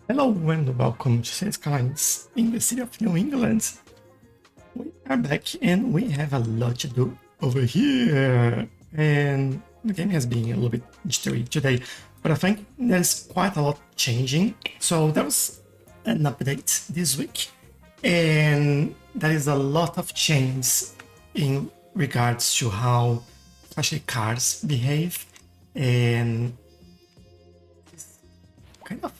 Hello and welcome to Cities Skylines in the city of New England. We are back and we have a lot to do over here. And the game has been a little bit jittery today, but I think there's quite a lot changing. So there was an update this week, and there is a lot of change in regards to how especially cars behave, and it's kind of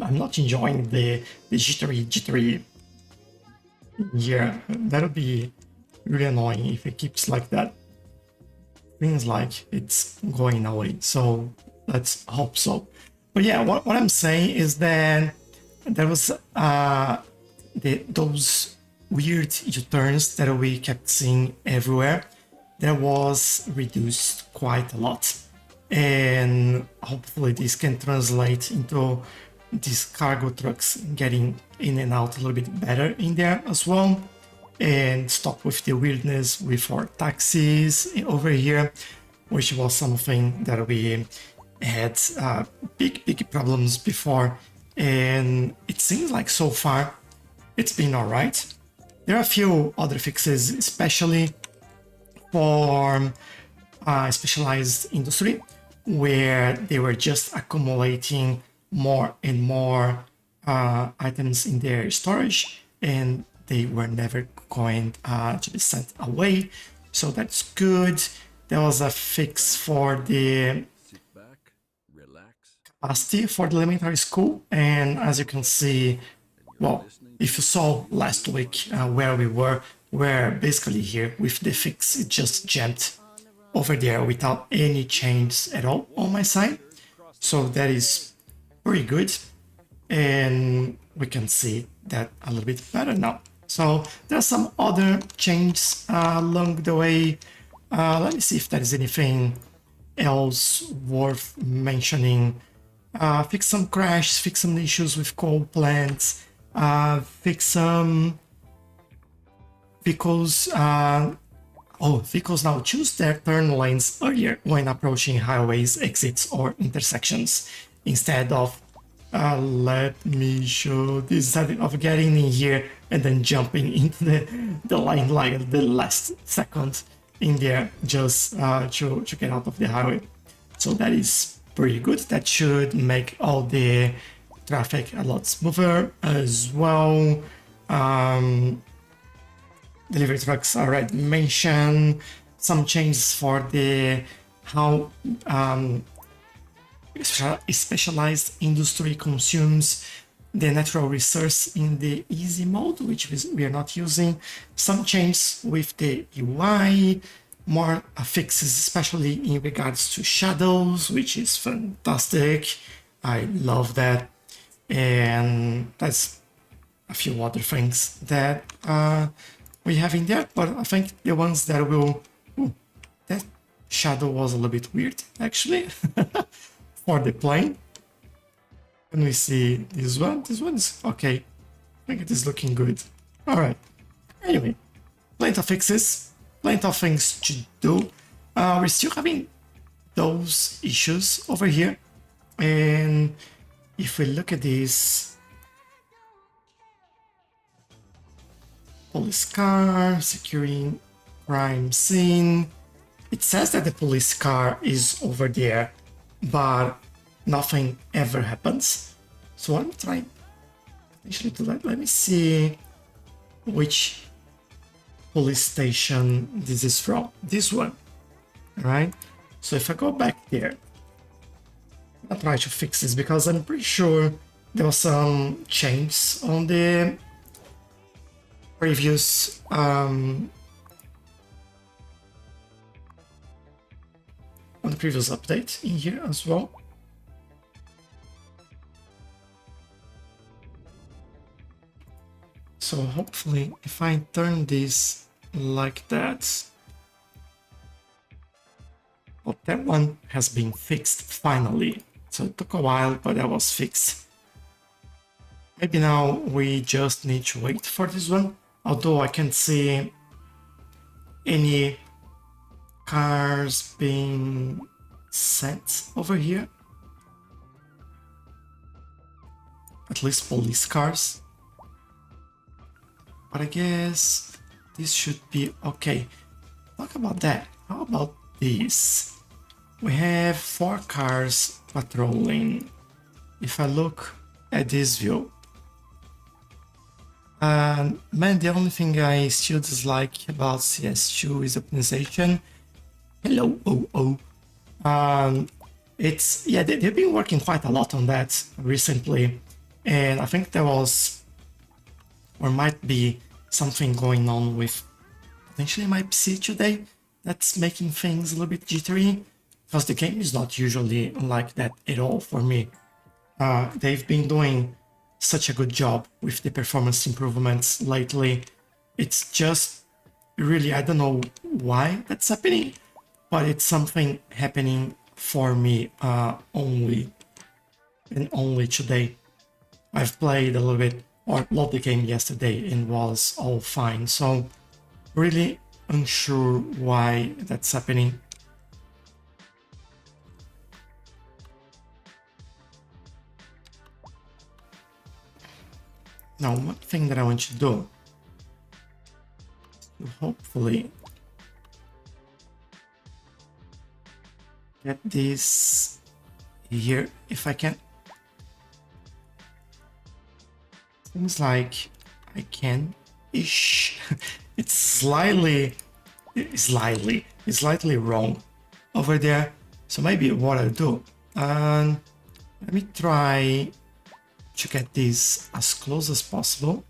I'm not enjoying the jittery. Yeah, that would be really annoying if it keeps like that. Feels like it's going away. So let's hope so. But yeah, what I'm saying is that there was those weird U-turns that we kept seeing everywhere. That was reduced quite a lot, and hopefully this can translate into these cargo trucks getting in and out a little bit better in there as well, and stop with the weirdness with our taxis over here, which was something that we had big problems before, and it seems like so far it's been all right. There are a few other fixes, especially for specialized industry, where they were just accumulating more and more items in their storage, and they were never going to be sent away. So that's good. There was a fix for the capacity for the elementary school, and as you can see, well, if you saw last week where we were basically here with the fix, it just jumped over there without any change at all on my side. So that is pretty good, and we can see that a little bit better now. So there are some other changes along the way. Let me see if there is anything else worth mentioning. Fix some crashes, fix some issues with coal plants, fix some vehicles. Vehicles now choose their turn lanes earlier when approaching highways, exits, or intersections, instead of let me show this, instead of getting in here and then jumping into the line like the last second in there just to get out of the highway. So that is pretty good. That should make all the traffic a lot smoother as well. Delivery trucks already mentioned. Some changes for the how specialized industry consumes the natural resource in the easy mode, which we are not using. Some changes with the UI, more fixes, especially in regards to shadows, which is fantastic. I love that. And that's a few other things that we have in there, but I think the ones that will... Ooh, that shadow was a little bit weird, actually, for the plane. Can we see this one? This one's okay. I think it is looking good. Alright. Anyway, plenty of fixes, plenty of things to do. We're still having those issues over here. And if we look at this, police car, securing crime scene. It says that the police car is over there, but nothing ever happens. So I'm trying potentially to let me see which police station this is from. This one, right? So if I go back there, I'll try to fix this because I'm pretty sure there was some changes on the previous on the previous update in here as well. So hopefully if I turn this like that, well, that one has been fixed finally. So it took a while, but that was fixed. Maybe now we just need to wait for this one, although I can't see any cars being sent over here. at least police cars. But I guess this should be okay. Talk about that. How about this? We have 4 cars patrolling. If I look at this view, man, the only thing I still dislike about CS2 is optimization. Hello, it's, yeah, they've been working quite a lot on that recently, and I think there was, or might be, something going on with potentially my PC today that's making things a little bit jittery, because the game is not usually like that at all for me. They've been doing such a good job with the performance improvements lately. It's just really, I don't know why that's happening, but it's something happening for me only and only today. I've played a little bit or loaded the game yesterday and was all fine, so really unsure why that's happening. Now, one thing that I want to do is to hopefully get this here if I can. Seems like I can-ish. It's slightly wrong over there. So maybe what I'll do, let me try to get this as close as possible.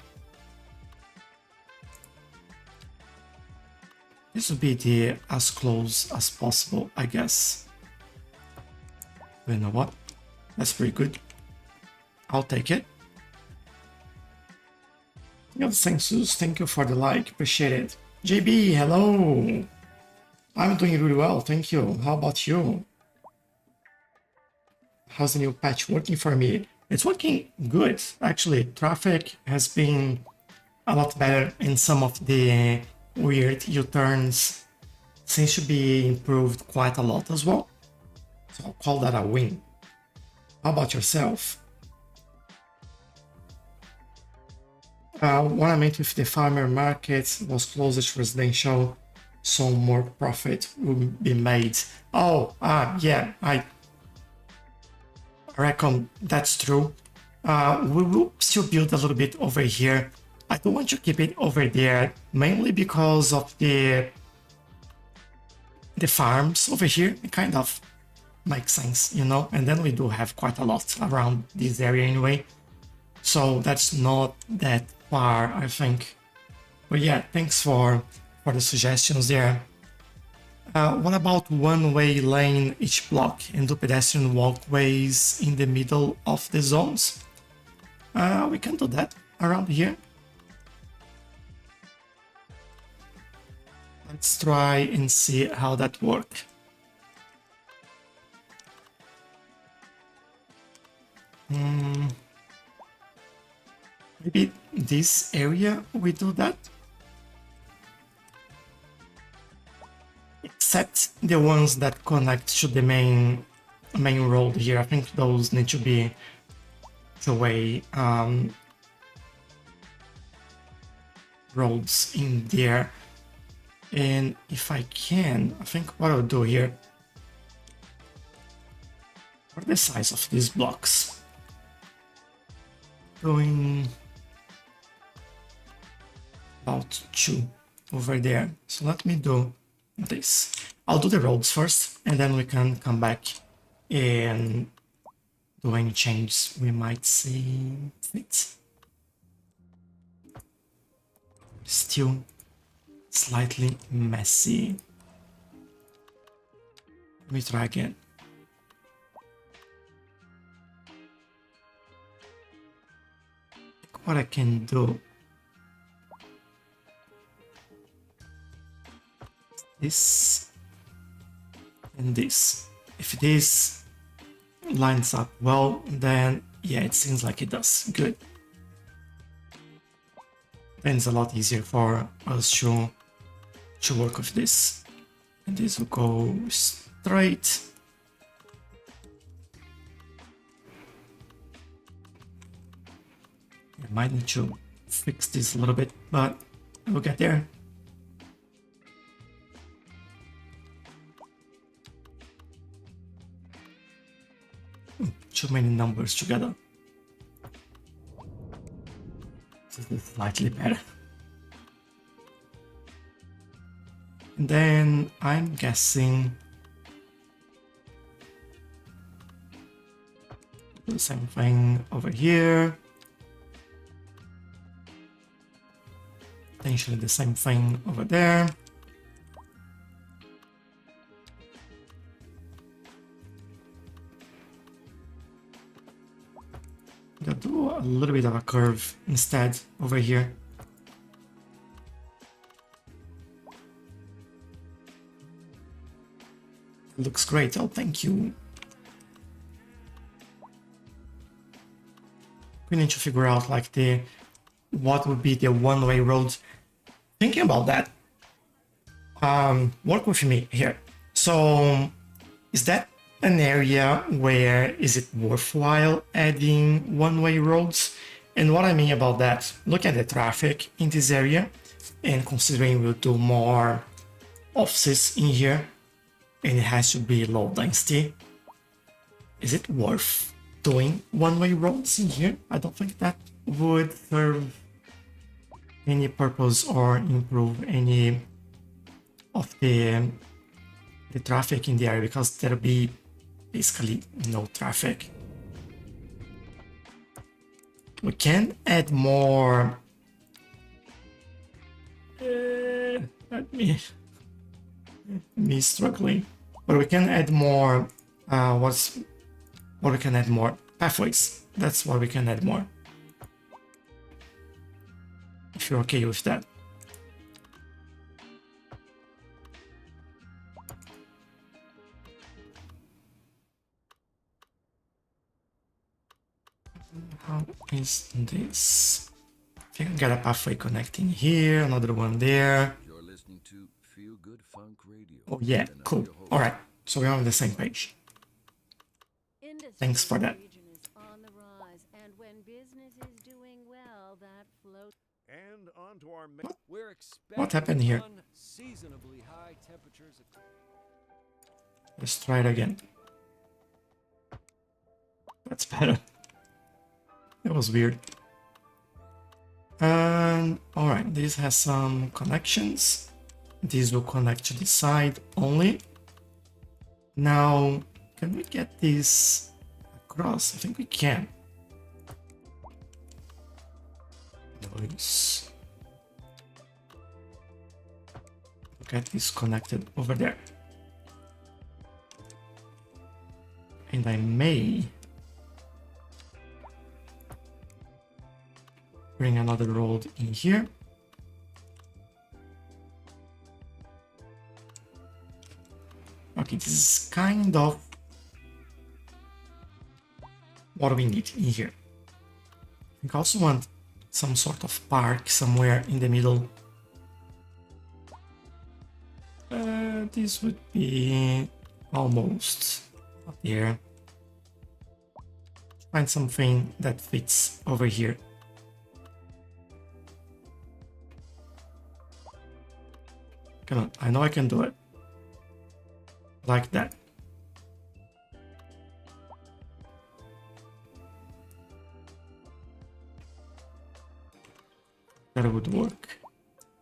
This would be the as close as possible, I guess. You know what? That's pretty good. I'll take it. Yo, thanks, Sus. Thank you for the like. Appreciate it. JB, hello. I'm doing really well, thank you. How about you? How's the new patch working for me? It's working good, actually. Traffic has been a lot better, and some of the weird U-turns seems to be improved quite a lot as well. So I'll call that a win. How about yourself? What I meant with the farmer market was closer to residential, so more profit will be made. Oh, yeah, I reckon that's true. We will still build a little bit over here. I don't want to keep it over there, mainly because of the farms over here. It kind of makes sense, you know, and then we do have quite a lot around this area anyway. So that's not that far, I think. But yeah, thanks for the suggestions there. What about one-way lane each block and do pedestrian walkways in the middle of the zones? We can do that around here. Let's try and see how that works. Maybe this area we do that. Except the ones that connect to the main road here. I think those need to be the way roads in there. And if I can, I think what I'll do here, what are the size of these blocks? Going about 2 over there. So let me do this. I'll do the roads first, and then we can come back and do any changes we might see fit. Still slightly messy. Let me try again. What I can do, this and this. If this lines up well, then yeah, it seems like it does. Good. Then it's a lot easier for us to work with this. And this will go straight. I might need to fix this a little bit, but we'll get there. Too many numbers together. This is slightly better. And then I'm guessing do the same thing over here. Potentially the same thing over there. I'll do a little bit of a curve instead over here. It looks great. Oh, thank you. We need to figure out like what would be the one-way road. Thinking about that, work with me here. So is that an area where is it worthwhile adding one-way roads? And what I mean about that, look at the traffic in this area, and considering we'll do more offices in here and it has to be low density, is it worth doing one-way roads in here? I don't think that would serve any purpose or improve any of the traffic in the area, because there'll be basically no traffic. We can add more. Me struggling, but we can add more. What we can add more pathways. That's what we can add more. If you're okay with that. How is this? I think I got a pathway connecting here, another one there. You're listening to Feel Good Funk Radio. Oh yeah, cool. All right, so we're on the same page. Thanks for that. And on to our What happened here? unseasonably high temperatures. Let's try it again. That's better. That was weird. And alright, this has some connections. These will connect to the side only. Now, can we get this across? I think we can. Nice. Get this connected over there. And I may bring another road in here. Okay, this is kind of what we need in here. I think I also want some sort of park somewhere in the middle. This would be almost up here. Find something that fits over here. Come on, I know I can do it. Like that. That would work.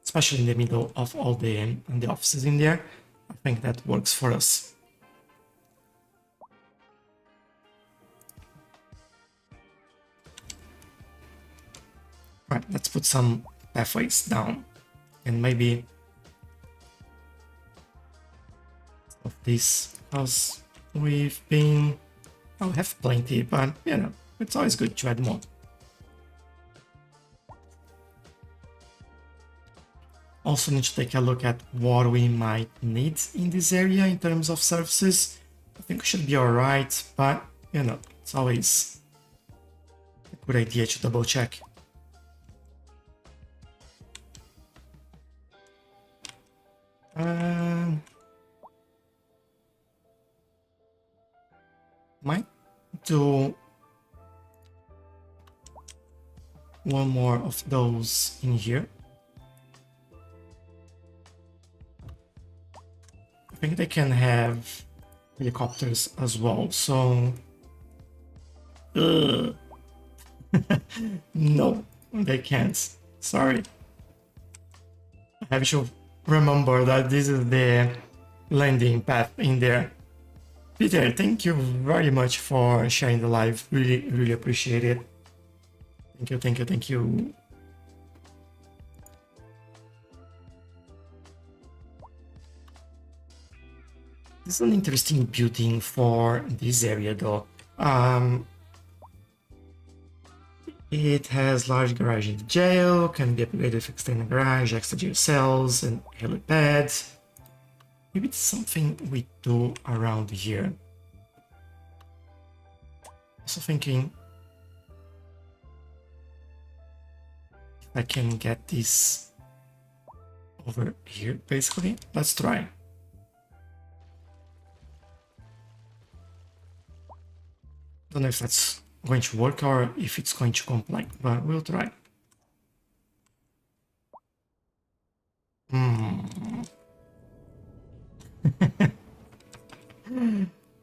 Especially in the middle of all the offices in there. I think that works for us. Right, let's put some pathways down. And maybe of this, because we've been, I'll have plenty, but you know, it's always good to add more. Also need to take a look at what we might need in this area in terms of services. I think we should be alright, but you know, it's always a good idea to double check. Might do one more of those in here. I think they can have helicopters as well, so... No, they can't. Sorry. I have to remember that this is the landing path in there. Peter, thank you very much for sharing the live. Really, really appreciate it. Thank you, thank you, thank you. This is an interesting building for this area though. It has large garage in the jail, can be upgraded with extended garage, extra jail cells, and helipad. Maybe it's something we do around here. Also thinking if I can get this over here, basically. Let's try. Don't know if that's going to work or if it's going to comply, but we'll try.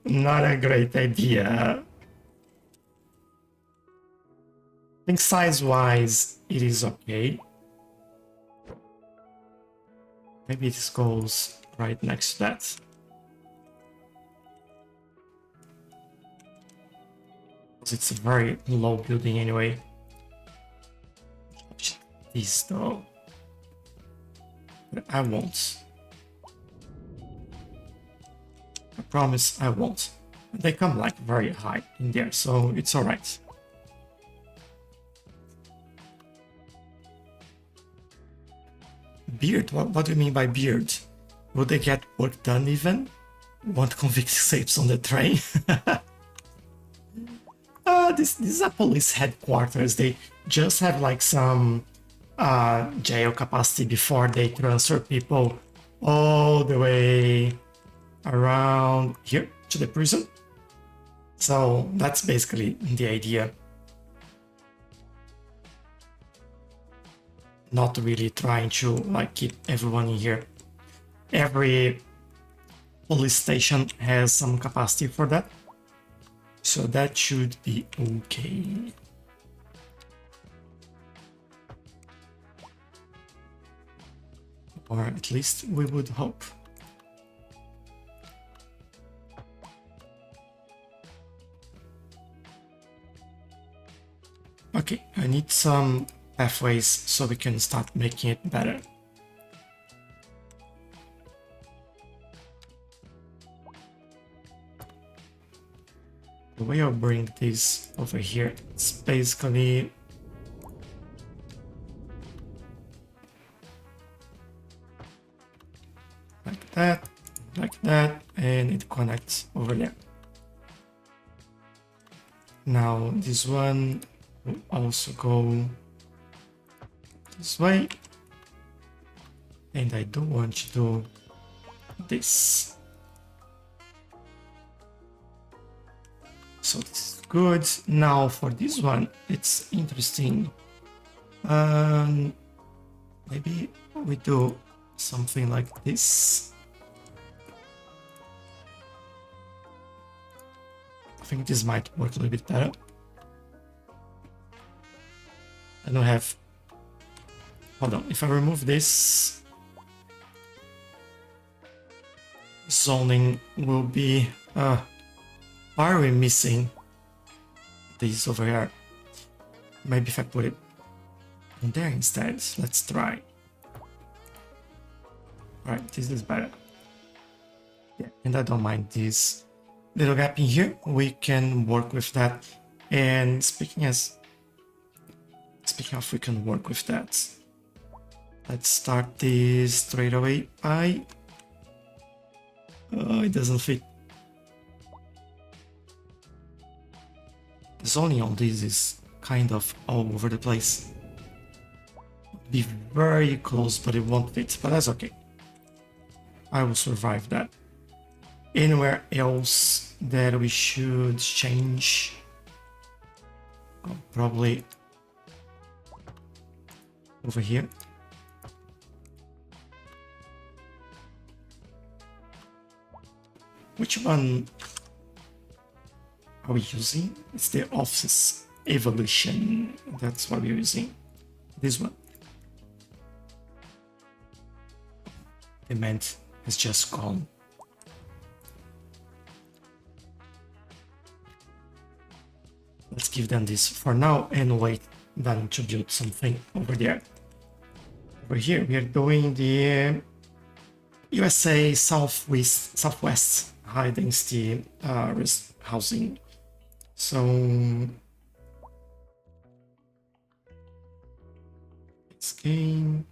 Not a great idea. I think size-wise it is okay. Maybe this goes right next to that. It's a very low building anyway. This though. But I won't. I promise I won't. They come like very high in there, so it's alright. Beard? What do you mean by beard? Will they get work done even? Want convict escapes on the train? This is a police headquarters. They just have like some jail capacity before they transfer people all the way around here to the prison. So that's basically the idea. Not really trying to like keep everyone in here. Every police station has some capacity for that. So that should be okay. Or at least we would hope. Okay, I need some pathways so we can start making it better. The way I'll bring this over here, it's basically like that, and it connects over there. Now this one will also go this way, and I do want to do this. So this is good. Now for this one, it's interesting. Maybe we do something like this. I think this might work a little bit better. I don't have... Hold on, if I remove this, zoning will be... why are we missing this over here? Maybe if I put it in there instead. Let's try. Alright, this is better. Yeah, and I don't mind this little gap in here. We can work with that. And speaking of, we can work with that. Let's start this straight away by... Oh, it doesn't fit. The zoning on this is kind of all over the place. Be very close, but it won't fit, but that's okay. I will survive that. Anywhere else that we should change? I'll probably over here. Which one are we using? It's the office evolution. That's what we're using. This one. Demand has just gone. Let's give them this for now and wait then to build something over there. Over here we are doing the USA Southwest high density housing. So it's game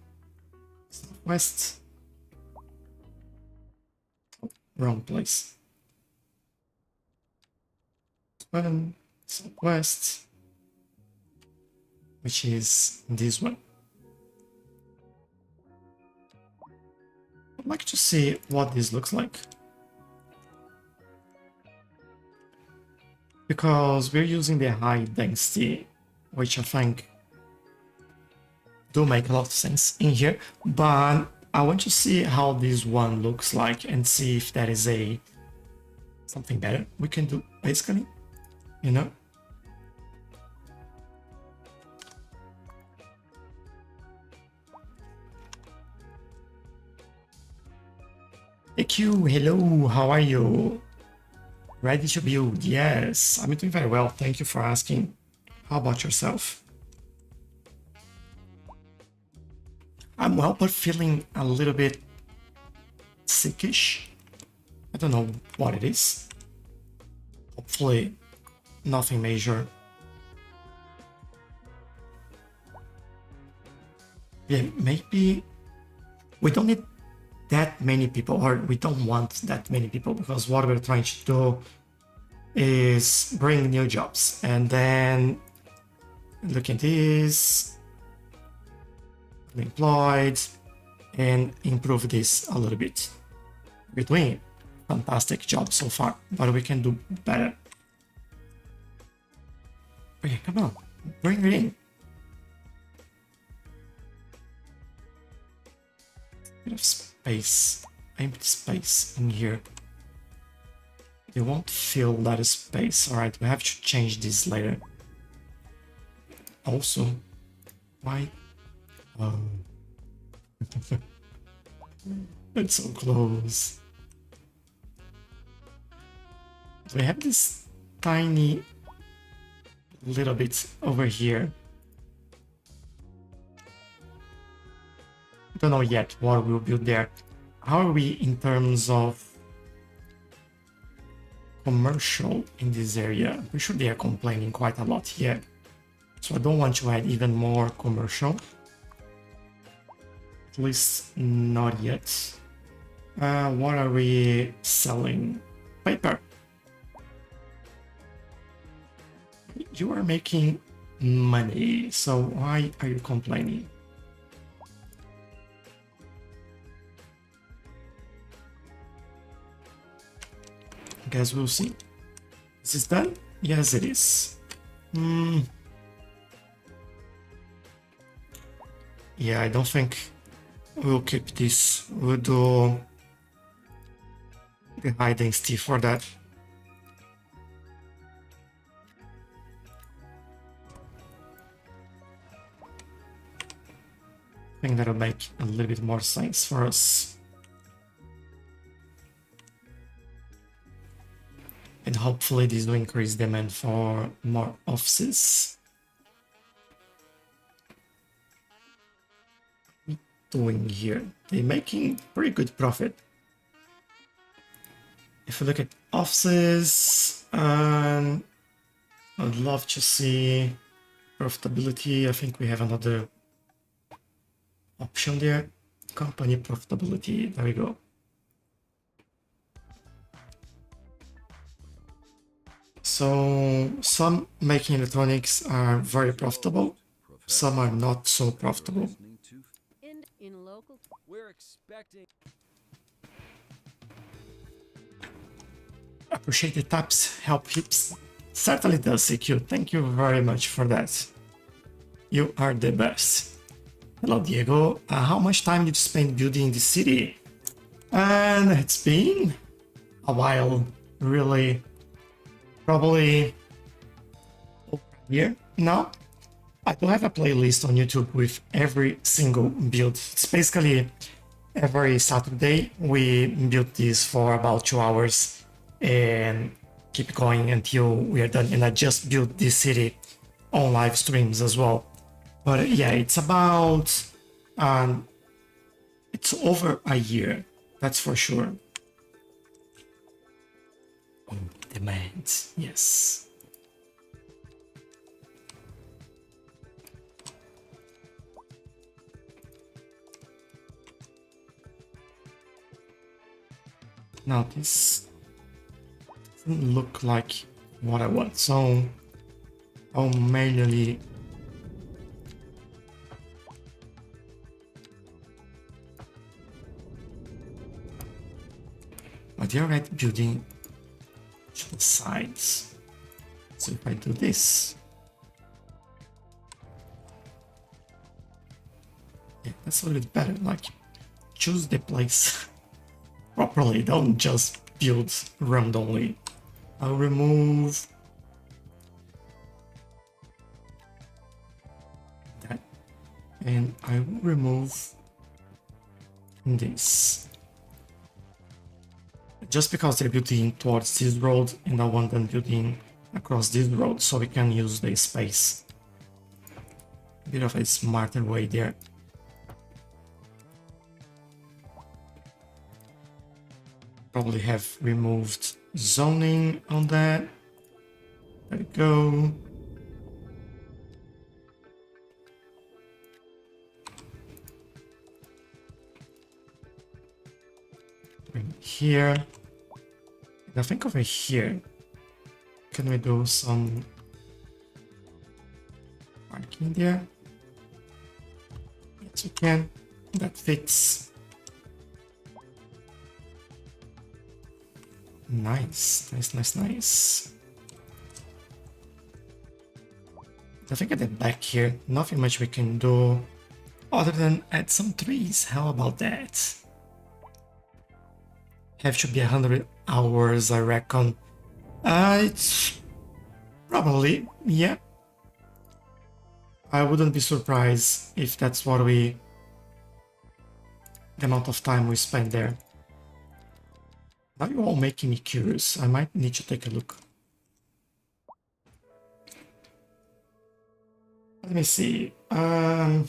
Southwest. Oh, wrong place. Southwest, which is this one. I'd like to see what this looks like, because we're using the high density, which I think do make a lot of sense in here, but I want to see how this one looks like and see if there is something better we can do, basically, you know. AQ, hello, how are you? Ready to build? Yes, I'm doing very well, thank you for asking. How about yourself? I'm well, but feeling a little bit sickish. I don't know what it is. Hopefully nothing major. Yeah, maybe we don't need that many people, or we don't want that many people, because what we're trying to do is bring new jobs. And then look at this, employed, and improve this a little bit. We're doing a fantastic job so far, but we can do better. Okay, come on, bring it in. Bit of space, empty space in here. You won't fill that space. All right, we have to change this later. Also, why? Oh, it's so close. So we have this tiny little bit over here. Don't know yet what we'll build there. How are we in terms of commercial in this area? I'm pretty sure they are complaining quite a lot here. So I don't want to add even more commercial. At least not yet. What are we selling? Paper. You are making money, so why are you complaining? Guess we'll see. Is this done? Yes, it is. Yeah, I don't think we'll keep this. We'll do the high density for that. I think that'll make a little bit more sense for us. And hopefully this will increase demand for more offices. What are we doing here? They're making pretty good profit. If we look at offices, I'd love to see profitability. I think we have another option there. Company profitability, there we go. So some making electronics are very profitable, some are not so profitable. In local, we're expecting. Appreciate the taps, help hips. Certainly does, CQ. Thank you very much for that. You are the best. Hello, Diego. How much time did you spend building the city? And it's been a while, really. Probably over a year now. I do have a playlist on YouTube with every single build. It's basically every Saturday we build this for about 2 hours and keep going until we are done. And I just built this city on live streams as well. But yeah, it's about it's over a year, that's for sure. On demand, yes. Now this doesn't look like what I want, so I'll manually but they're already building to the sides. So if I do this, yeah, that's a little bit better. Like, choose the place properly, don't just build randomly. I'll remove that, and I will remove this. Just because they're building towards this road, and I want them building across this road so we can use the space. A bit of a smarter way there. Probably have removed zoning on that. There we go. Bring here. And I think over here, can we do some parking there? Yes, we can. That fits. Nice, nice, nice, nice. I think at the back here, nothing much we can do other than add some trees. How about that? Have to be 100 hours, I reckon. It's probably, yeah. I wouldn't be surprised if that's what the amount of time we spend there. Now you're all making me curious. I might need to take a look. Let me see. I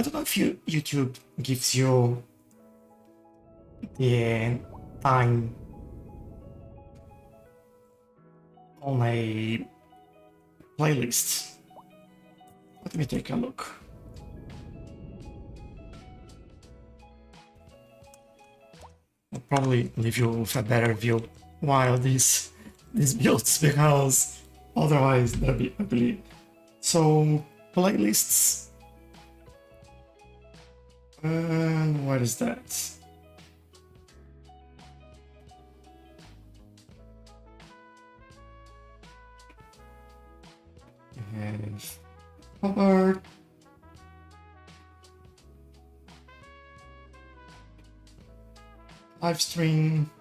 don't know if YouTube gives you the time on a playlist. Let me take a look. I'll probably leave you with a better view while this builds, because otherwise that'll be ugly. So playlists, and what is that? You have covered. Live stream.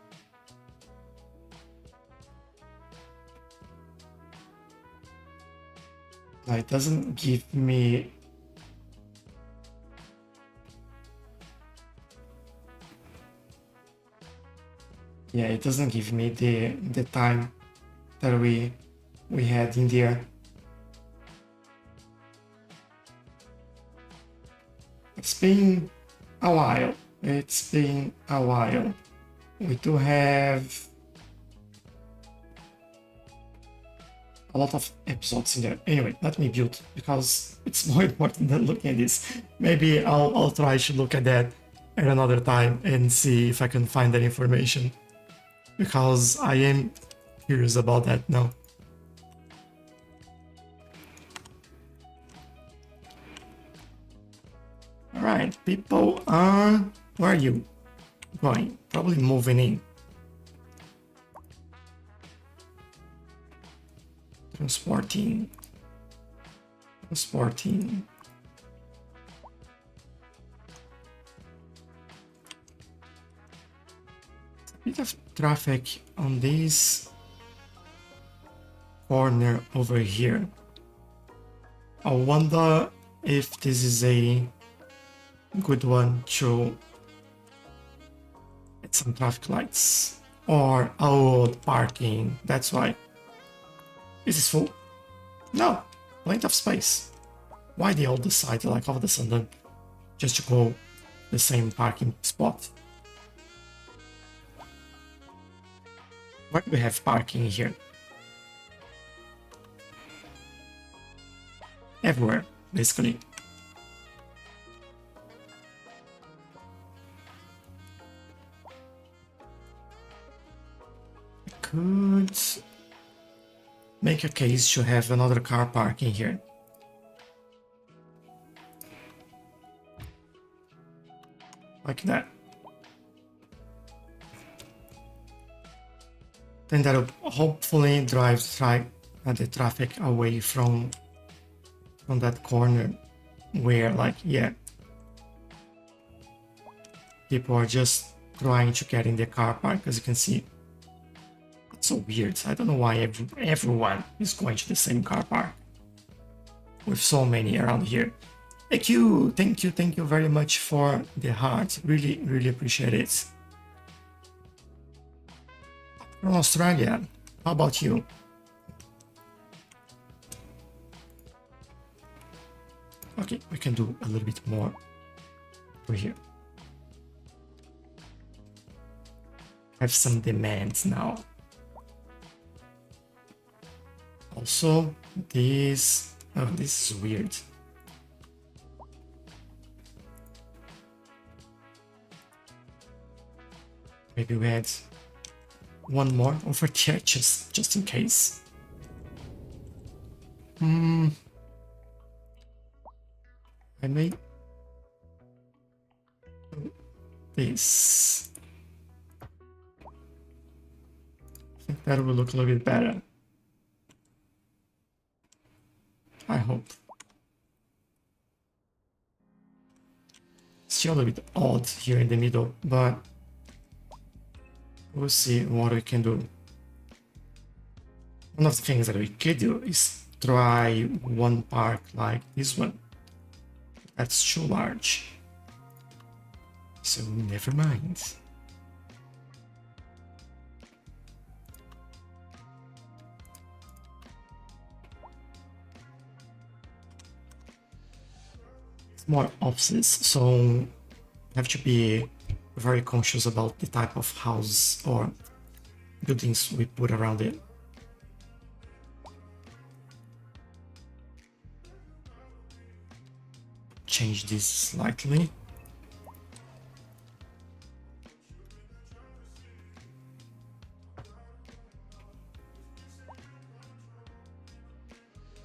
It doesn't give me it doesn't give me the time that we had in there. It's been a while. It's been a while. We do have a lot of episodes in there. Anyway, let me build, because it's more important than looking at this. Maybe I'll try to look at that at another time and see if I can find that information, because I am curious about that now. Alright, people, where are you going? Probably moving in. Transporting. Transporting. A bit of traffic on this corner over here. I wonder if this is a good one to add some traffic lights. Or, oh, parking, that's why. Is this full? No, plenty of space. Why they all decide, like, all of a sudden, just to go the same parking spot? Why do we have parking here? Everywhere, basically. I could make a case to have another car parking here. Like that. Then that'll hopefully drive the traffic away from that corner where, like, yeah, people are just trying to get in the car park. As you can see, it's so weird. I don't know why everyone is going to the same car park with so many around here. Thank you very much for the heart. Really appreciate it. From Australia, how about you? Okay, we can do a little bit more over here. Have some demands now. Also, this is weird. Maybe we add one more over there just in case. I may do this. I think that will look a little bit better. I hope. Still a little bit odd here in the middle, but we'll see what we can do. One of the things that we could do is try one park like this one. That's too large. So never mind. It's more offices, so have to be very conscious about the type of house or buildings we put around it. Change this slightly.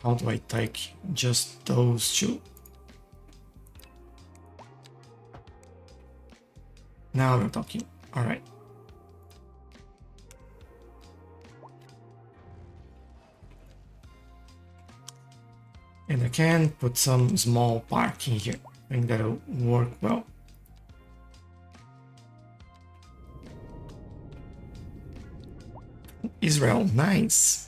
How do I take just those two? Now we're talking. All right. And I can put some small parking here. I think that'll work well. Israel, nice.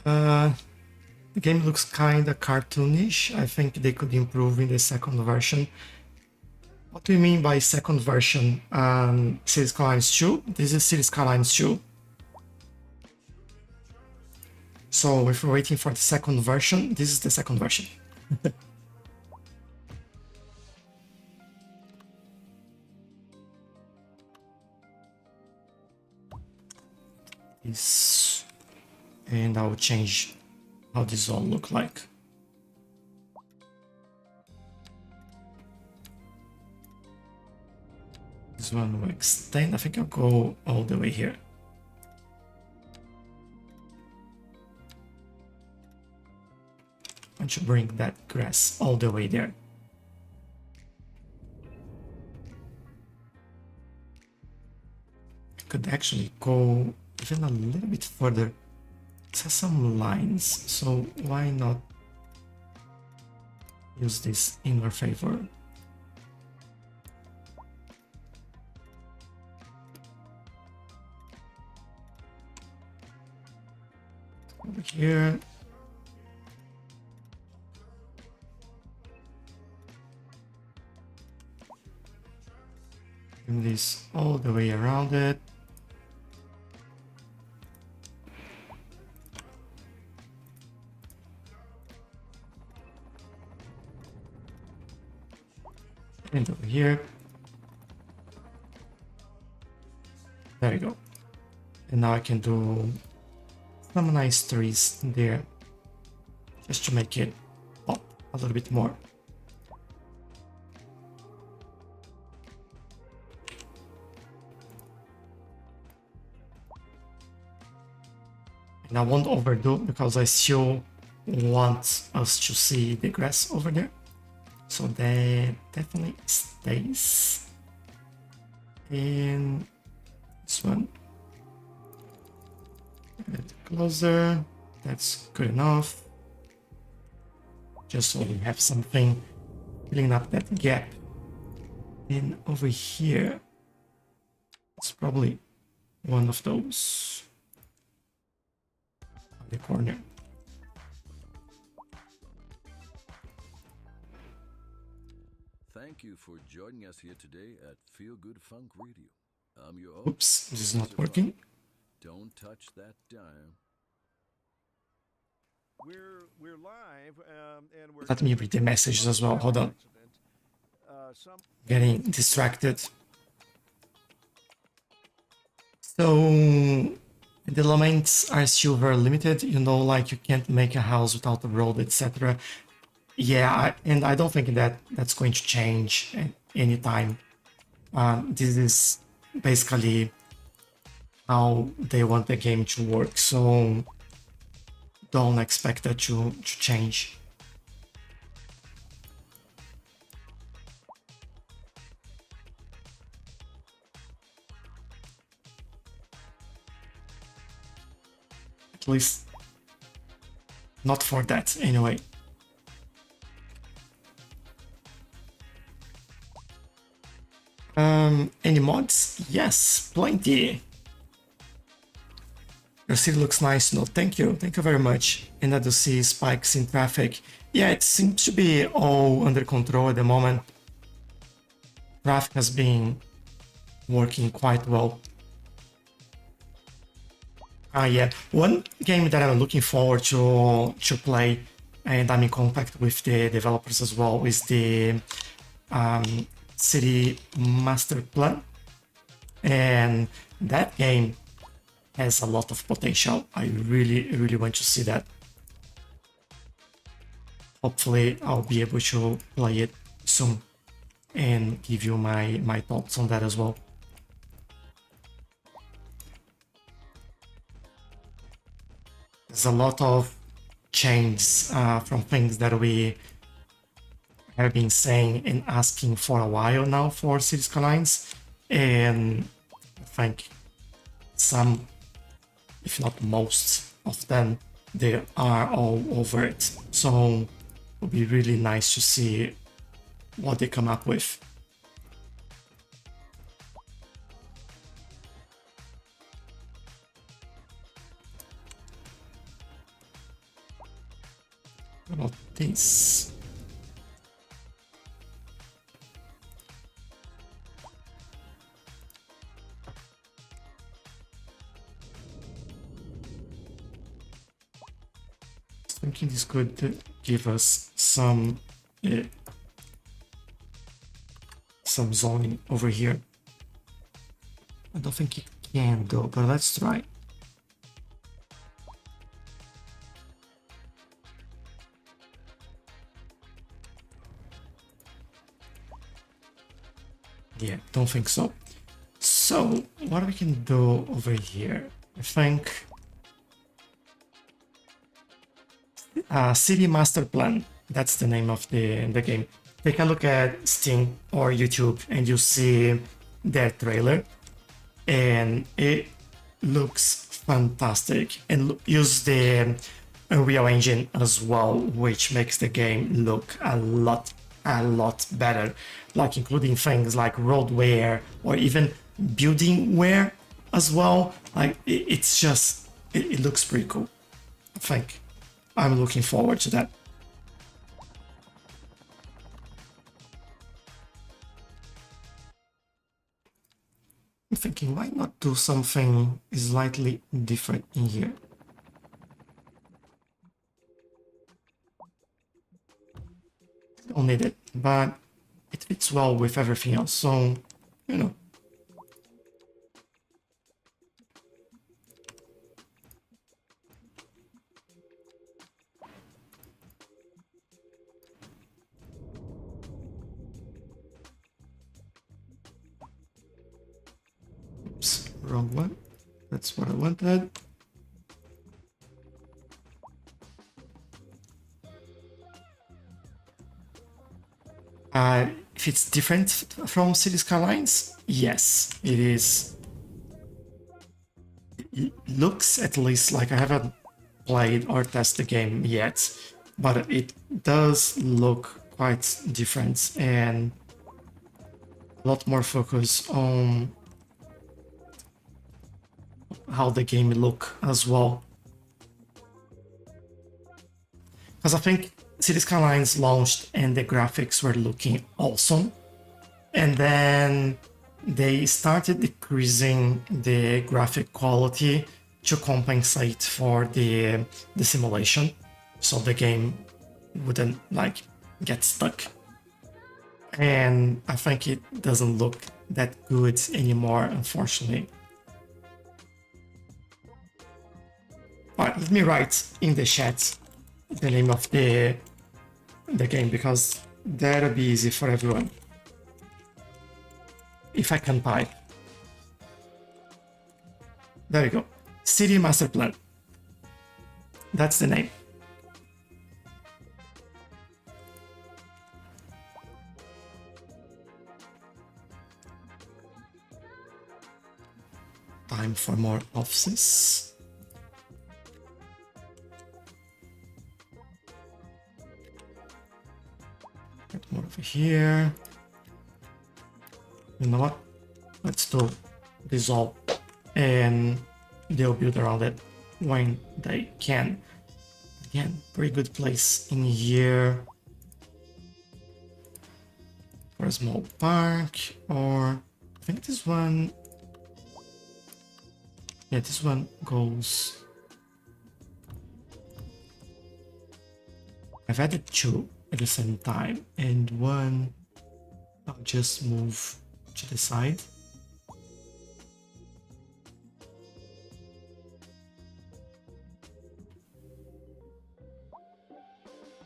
The game looks kinda cartoonish. I think they could improve in the second version. What do you mean by second version? Cities Skylines 2? This is Cities Skylines 2. So if we're waiting for the second version, this is the second version. This, and I'll change how this all look like. This one will extend. I think I'll go all the way here. I want to bring that grass all the way there. I could actually go even a little bit further. It has some lines, so why not use this in our favor? Over here. Bring this all the way around it. And over here. There you go. And now I can do some nice trees there, just to make it pop a little bit more. And I won't overdo because I still want us to see the grass over there. So that definitely stays. And this one. A bit closer. That's good enough. Just so we have something filling up that gap. And over here, it's probably one of those. The corner. Thank you for joining us here today at Feel Good Funk Radio. I'm your host. Oops, this is not working. Don't touch that dime. We're live, and we're. Let me read the messages as well. Hold on. Getting distracted. So the laments are still very limited, you know, like you can't make a house without a road, etc. Yeah, and I don't think that that's going to change at any time. This is basically how they want the game to work, so don't expect that to change. At least not for that anyway. Any mods? Yes, plenty. Your city looks nice. No, thank you very much. And I do see spikes in traffic. Yeah, it seems to be all under control at the moment. Traffic has been working quite well. Yeah, one game that I'm looking forward to play, and I'm in contact with the developers as well, is the City Master Plan, and that game has a lot of potential. I really want to see that. Hopefully I'll be able to play it soon and give you my thoughts on that as well. There's a lot of change from things that we have been saying and asking for a while now for Cities Skylines, and I think some, if not most of them, they are all over it. So it would be really nice to see what they come up with. What about this? Thinking this could give us some zoning over here. I don't think it can though, but let's try. Yeah, don't think so. So what we can do over here, I think City Master Plan, that's the name of the game. Take a look at Steam or YouTube and you see their trailer, and it looks fantastic, and use the Unreal Engine as well, which makes the game look a lot better, like including things like road wear or even building wear as well. Like it's just it looks pretty cool. I think I'm looking forward to that. I'm thinking, why not do something slightly different in here? Don't need it, but it fits well with everything else, so, you know. Oops, wrong one. That's what I wanted. If it's different from Cities Skylines, yes, it is. It looks at least like I haven't played or tested the game yet, but it does look quite different and a lot more focus on how the game look as well. Because I think Cities Skylines launched and the graphics were looking awesome, and then they started decreasing the graphic quality to compensate for the simulation, so the game wouldn't like get stuck. And I think it doesn't look that good anymore, unfortunately. Alright, let me write in the chat the name of the game, because that'll be easy for everyone. If I can type. There we go. City Master Plan. That's the name. Time for more offices. Get more over here. You know what? Let's do this all, and they'll build around it when they can. Again, pretty good place in here for a small park, or I think this one. Yeah, this one goes. I've added two at the same time, and one I'll just move to the side.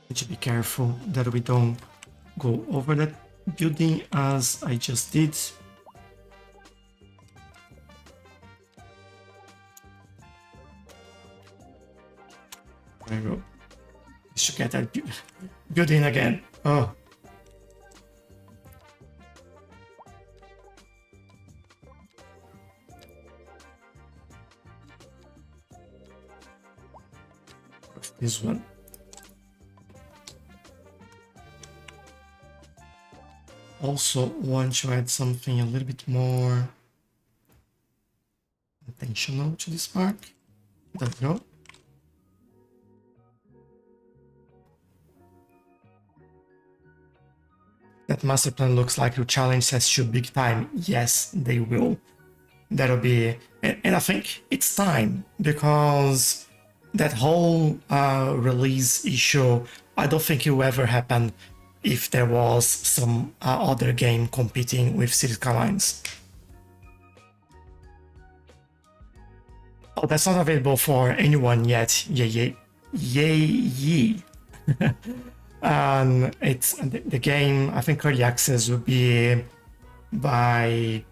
Need to be careful that we don't go over that building as I just did. There we go. Should get that building again. Oh. This one. Also want to add something a little bit more intentional to this park. There we go. That master plan looks like your challenge says should big time. Yes, they will. That'll be, and I think it's time, because that whole release issue, I don't think it will ever happen if there was some other game competing with Cities Skylines. Oh, that's not available for anyone yet. Yay. It's the game, I think early access will be by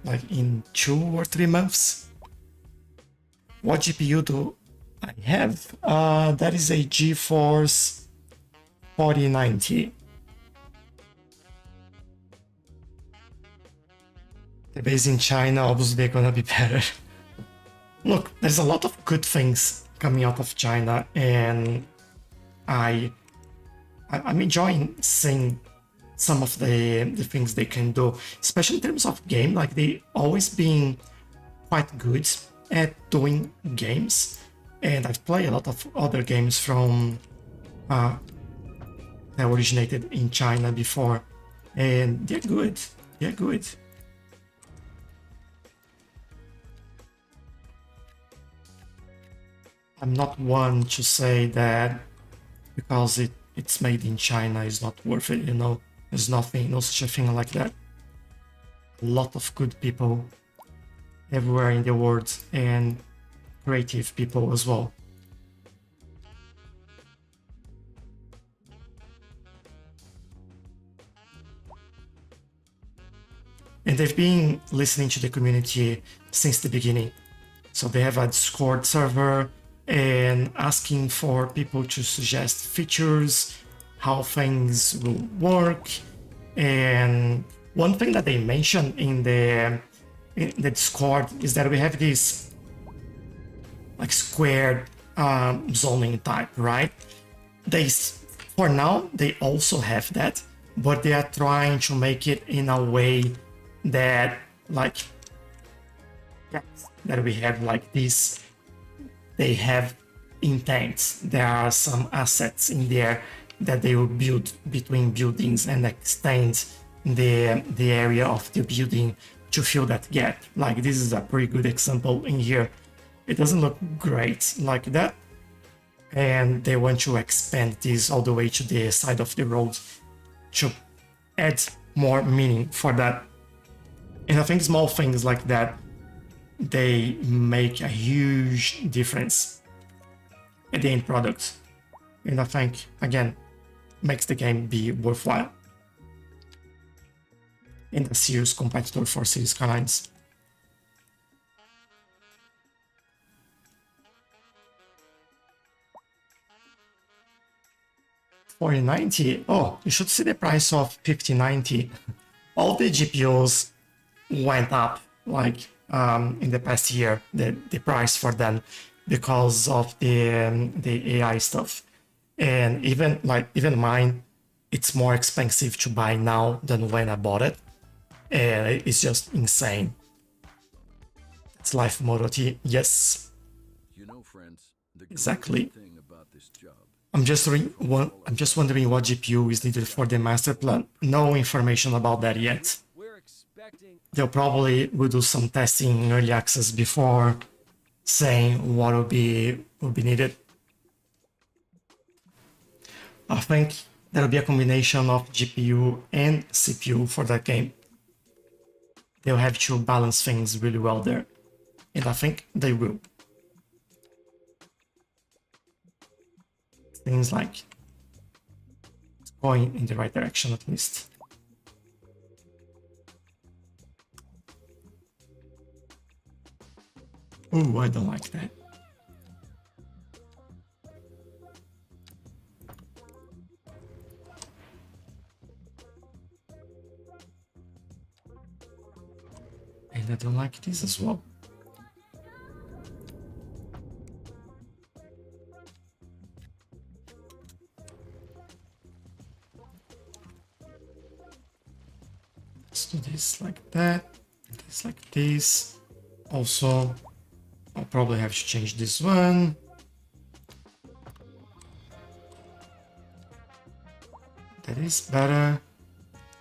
like in 2 or 3 months. What GPU do I have? That is a GeForce 4090. The base in China, obviously they're gonna be better. Look, there's a lot of good things coming out of China, and I'm enjoying seeing some of the things they can do, especially in terms of game. Like they always been quite good at doing games, and I've played a lot of other games from that originated in China before, and they're good. They're good. I'm not one to say that because it's made in China is not worth it, you know. There's nothing, no such a thing like that. A lot of good people everywhere in the world, and creative people as well. And they've been listening to the community since the beginning. So they have a Discord server and asking for people to suggest features, how things will work. And one thing that they mentioned in the Discord is that we have this like squared zoning type, right? For now they also have that, but they are trying to make it in a way that like that we have like this. They have intents. There are some assets in there that they will build between buildings and extend the area of the building to fill that gap. Like this is a pretty good example in here. It doesn't look great like that, and they want to expand this all the way to the side of the road to add more meaning for that. And I think small things like that, they make a huge difference at the end product. And I think, again, makes the game be worthwhile. And a serious competitor for Cities Skylines. $4090. Oh, you should see the price of 5090. All the GPUs went up like in the past year, the price for them, because of the AI stuff. And even mine, it's more expensive to buy now than when I bought it, and it's just insane. It's life motto T. Yes, You know, friends, the exactly. greatest thing about this job. I'm just wondering what GPU is needed for the master plan. No information about that yet. We're expecting. They'll probably will do some testing in early access before saying what will be needed. I think there'll be a combination of GPU and CPU for that game. They'll have to balance things really well there, and I think they will. Things like it's going in the right direction at least. Ooh, I don't like that. And I don't like this as well. Let's do this like that, this like this. Also, I'll probably have to change this one. That is better.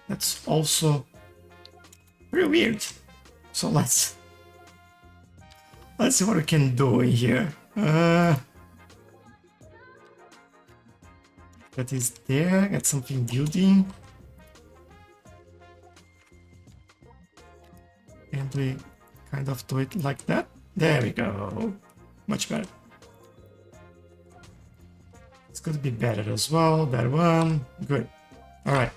That's also pretty weird. So let's see what we can do in here. That is there. Got something building. And we kind of do it like that. There we go. Much better. It's going to be better as well. That one. Good. All right.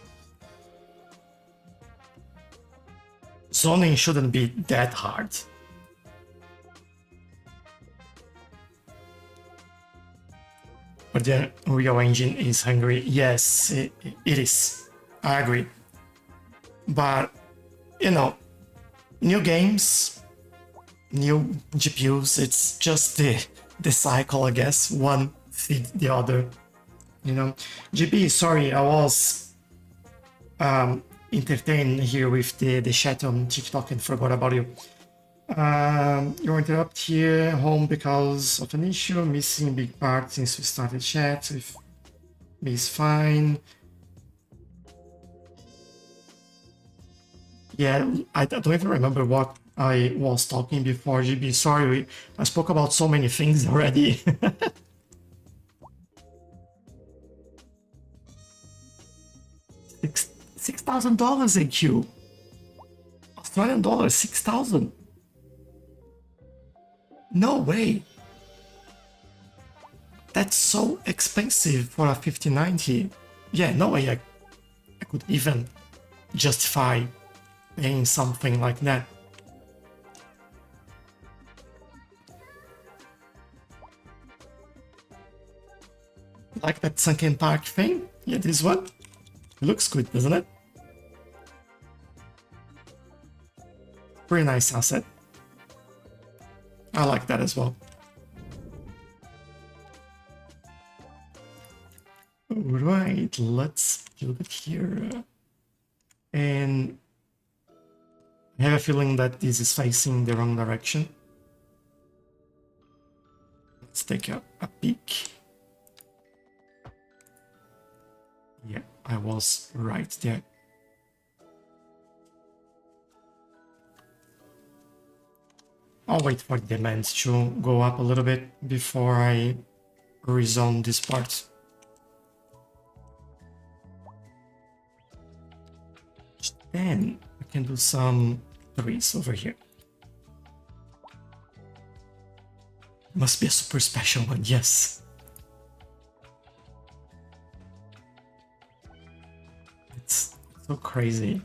Zoning shouldn't be that hard. But the Unreal Engine is hungry. Yes, it is. I agree. But, you know, new games, new GPUs, it's just the cycle, I guess. One feed the other. You know, GB, sorry, I was entertained here with the chat on TikTok and forgot about you. You're interrupt here, home because of an issue, missing big part since we started chat. If me is fine. Yeah, I don't even remember what I was talking before, GB. Sorry, I spoke about so many things already. $6,000 AQ. Australian dollars, 6,000. No way. That's so expensive for a 5090. Yeah, no way I could even justify paying something like that. Like that sunken park thing? Yeah, this one. It looks good, doesn't it? Pretty nice asset. I like that as well. Alright, let's build it here. And I have a feeling that this is facing the wrong direction. Let's take a peek. Yeah, I was right there. I'll wait for the demand to go up a little bit before I rezone this part. Then I can do some trees over here. Must be a super special one, yes. It's so crazy.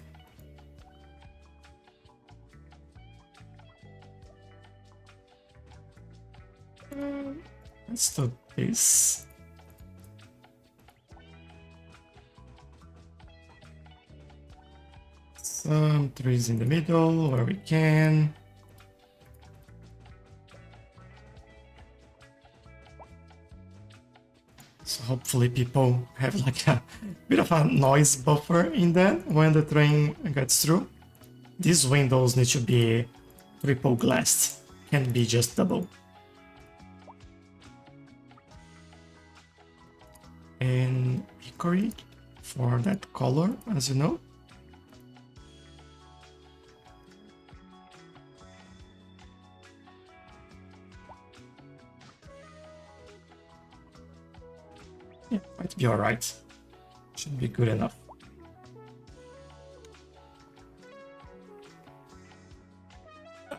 Let's do this. Some trees in the middle where we can. So hopefully people have like a bit of a noise buffer in there when the train gets through. These windows need to be triple glassed, can't be just double. And hickory for that color, as you know. Yeah, might be alright. Should be good enough.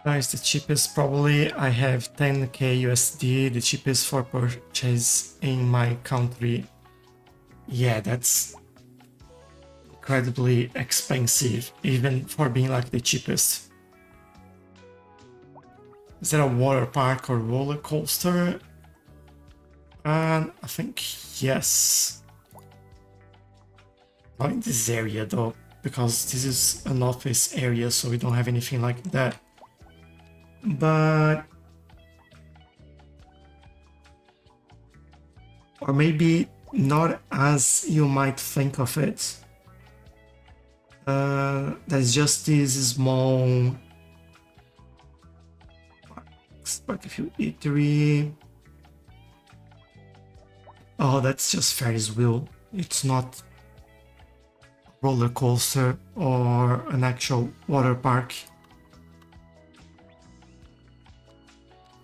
Is the cheapest? Probably I have 10k USD, the cheapest for purchase in my country. Yeah, that's incredibly expensive, even for being like the cheapest. Is there a water park or roller coaster? I think yes. Not in this area though, because this is an office area, so we don't have anything like that. But or maybe not as you might think of it. There's just this small quite a few eatery. Oh, that's just Ferris wheel. It's not a roller coaster or an actual water park.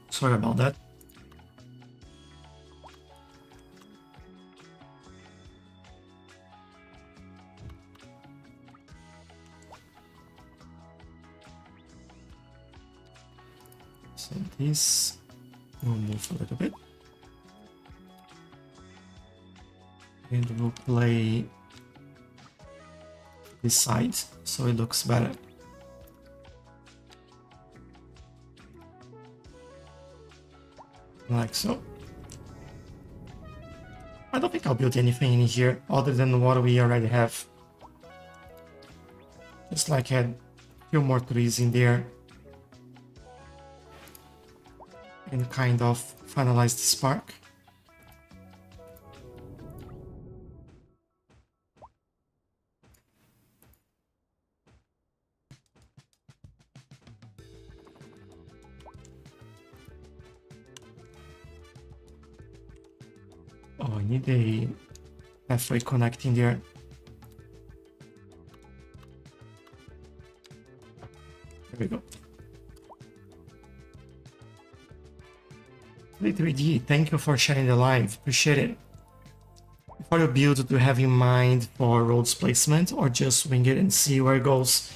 Sorry about that. So this will move a little bit. And we'll play this side so it looks better. Like so. I don't think I'll build anything in here other than what we already have. Just like add a few more trees in there. and kind of finalize this park. Oh, I need a halfway connecting there. There we go. 3D, thank you for sharing the live. Appreciate it. For your build, do you have in mind for roads placement or just wing it and see where it goes?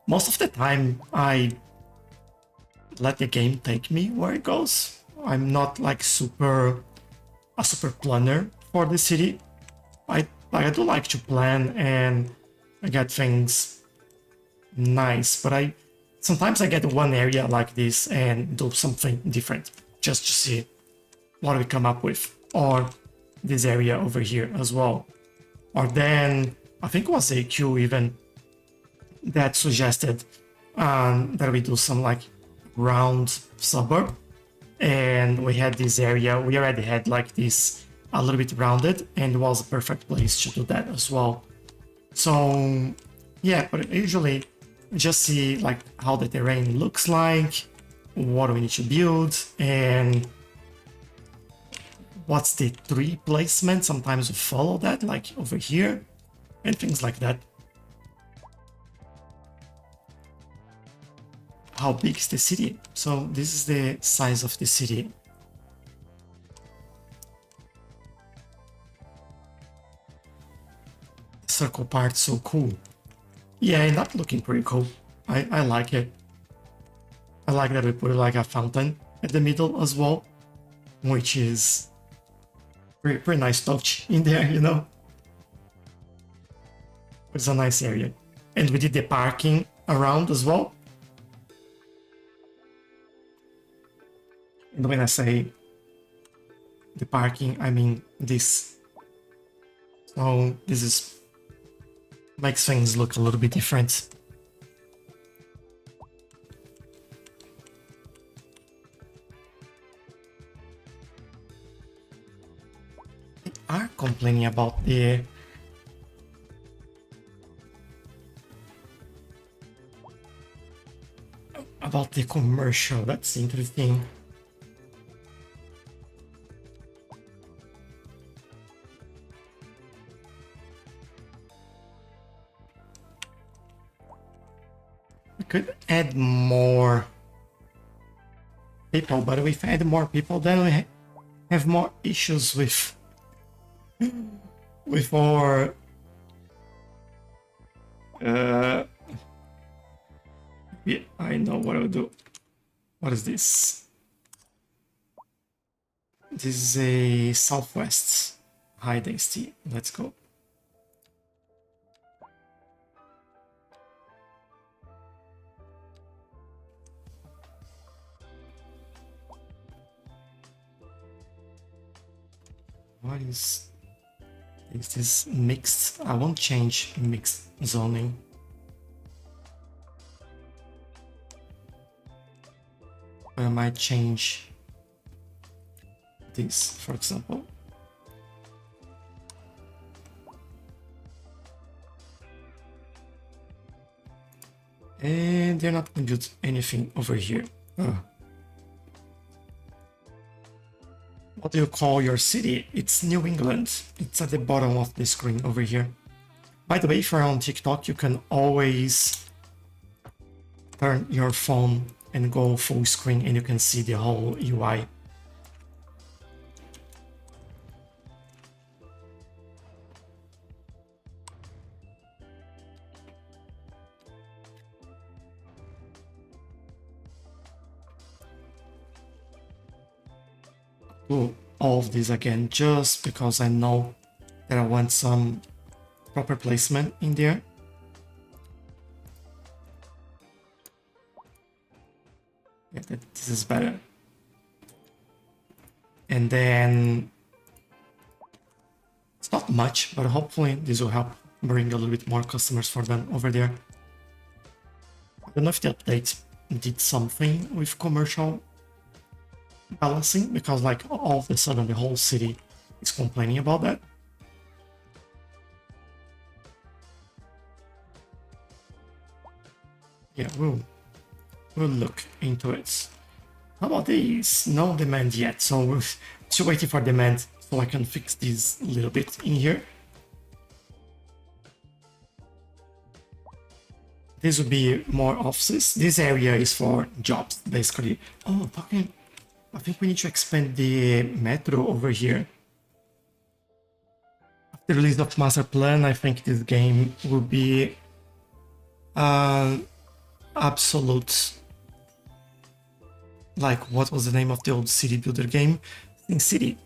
Most of the time, I let the game take me where it goes. I'm not like a super planner for the city. I do like to plan and I get things nice, but sometimes I get one area like this and do something different just to see what we come up with, or this area over here as well. Or then I think it was AQ even that suggested that we do some like round suburb, and we had this area, we already had like this a little bit rounded, and it was a perfect place to do that as well. So yeah, but usually just see like how the terrain looks like, what do we need to build, and what's the tree placement. Sometimes we follow that, like over here, and things like that. How big is the city? So this is the size of the city. Circle part, so cool. Yeah, and that looking pretty cool. I like it. I like that we put like a fountain at the middle as well, which is pretty nice touch in there, you know. It's a nice area. And we did the parking around as well. And when I say the parking, I mean this. So this makes things look a little bit different. They are complaining about the commercial. That's interesting. Could add more people, but if we add more people, then we have more issues with our yeah, I know what I'll do. What is this? This is a southwest high density. Let's go. What is this mixed? I won't change mixed zoning. I might change this, for example. And they're not going to do anything over here. What do you call your city? It's New England. It's at the bottom of the screen over here. By the way, if you're on TikTok, you can always turn your phone and go full screen and you can see the whole UI. Do all of this again just because I know that I want some proper placement in there. Yeah, this is better. And then it's not much, but hopefully this will help bring a little bit more customers for them over there. I don't know if the update did something with commercial balancing, because like all of a sudden the whole city is complaining about that. Yeah, we'll look into it. How about these? No demand yet, so we're still waiting for demand so I can fix this little bit in here. This would be more offices. This area is for jobs, basically. Oh, talking. I think we need to expand the metro over here. After the release of Master Plan, I think this game will be absolute. Like, what was the name of the old city builder game? Think City.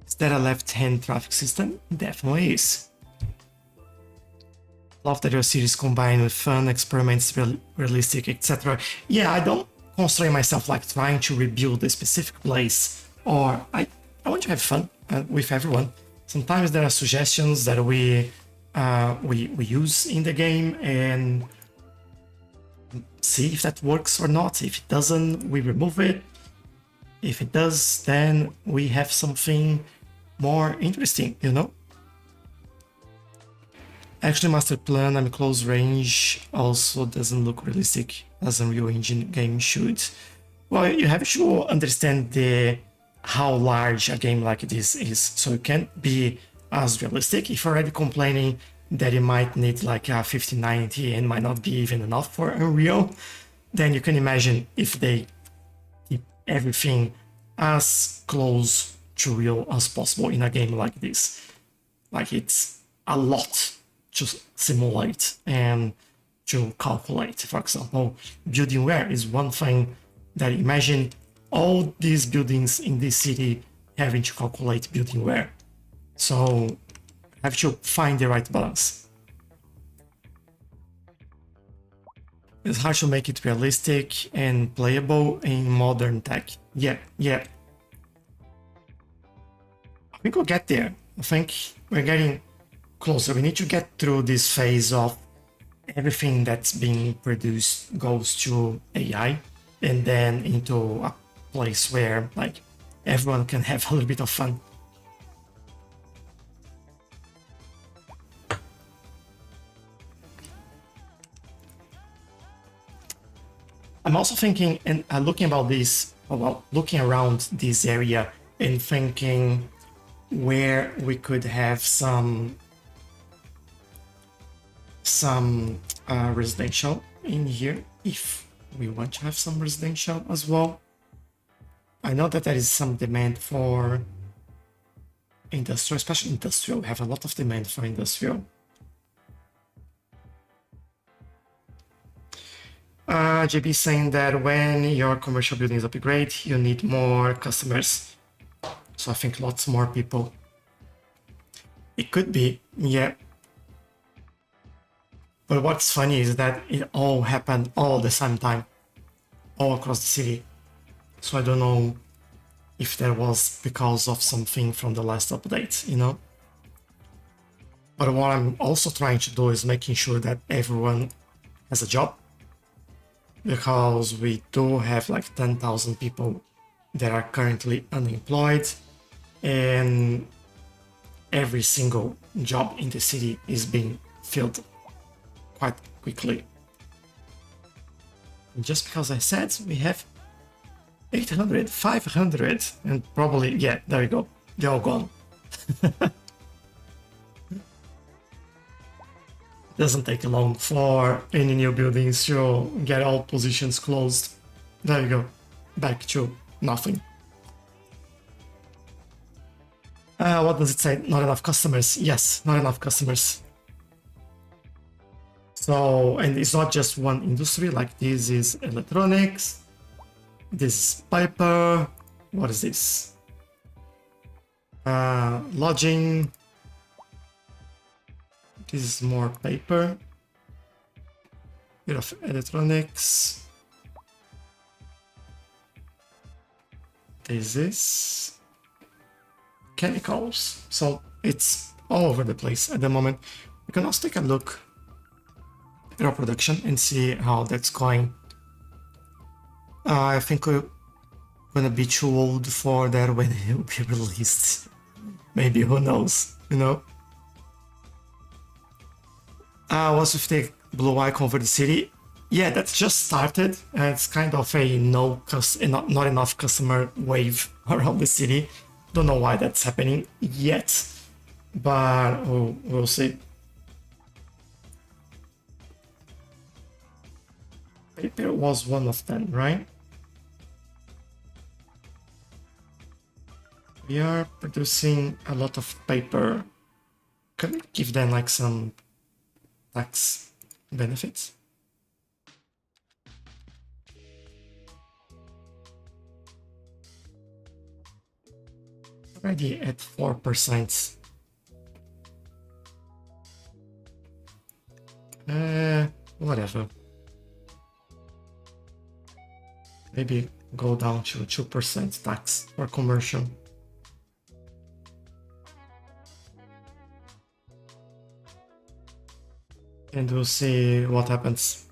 Is that a left-hand traffic system? Definitely is. Love that your series combined with fun, experiments, realistic, etc. Yeah, I don't constrain myself like trying to rebuild a specific place, or I want to have fun with everyone. Sometimes there are suggestions that we use in the game and see if that works or not. If it doesn't, we remove it. If it does, then we have something more interesting, you know? Actually, Master Plan, I'm close range, also doesn't look realistic as Unreal Engine game should. Well, you have to understand how large a game like this is, so you can't be as realistic. If you're already complaining that you might need like a 5090 and might not be even enough for Unreal, then you can imagine if they keep everything as close to real as possible in a game like this. Like, it's a lot to simulate and to calculate. For example, building wear is one thing that imagine all these buildings in this city having to calculate building wear. So have to find the right balance. It's hard to make it realistic and playable in modern tech. Yeah. I think we'll get there. I think we're getting closer. We need to get through this phase of everything that's being produced goes to AI and then into a place where like everyone can have a little bit of fun. I'm also thinking and looking about this, looking around this area and thinking where we could have some residential in here, if we want to have some residential as well. I know that there is some demand for industrial, especially industrial. We have a lot of demand for industrial. JB saying that when your commercial buildings upgrade, you need more customers. So I think lots more people. It could be, yeah. But what's funny is that it all happened all at the same time, all across the city. So I don't know if that was because of something from the last update, you know? But what I'm also trying to do is making sure that everyone has a job. Because we do have like 10,000 people that are currently unemployed, and every single job in the city is being filled quite quickly. And just because I said we have 800, 500, and probably, yeah, there we go, they're all gone. Doesn't take long for any new buildings to get all positions closed. There you go, back to nothing. What does it say? Not enough customers. Yes, not enough customers. So, and it's not just one industry, like this is electronics, this is paper, what is this? Lodging, this is more paper, bit of electronics, this is chemicals, so it's all over the place at the moment. We can also take a look at our production and see how that's going. I think we're gonna be too old for that when it will be released. Maybe, who knows, you know? What's with the blue icon for the city? Yeah, that's just started. It's kind of a not enough customer wave around the city. Don't know why that's happening yet, but we'll see. Paper was one of them, right? We are producing a lot of paper. Can we give them like some tax benefits? Already at 4%. Whatever. Maybe go down to 2% tax for commercial. And we'll see what happens.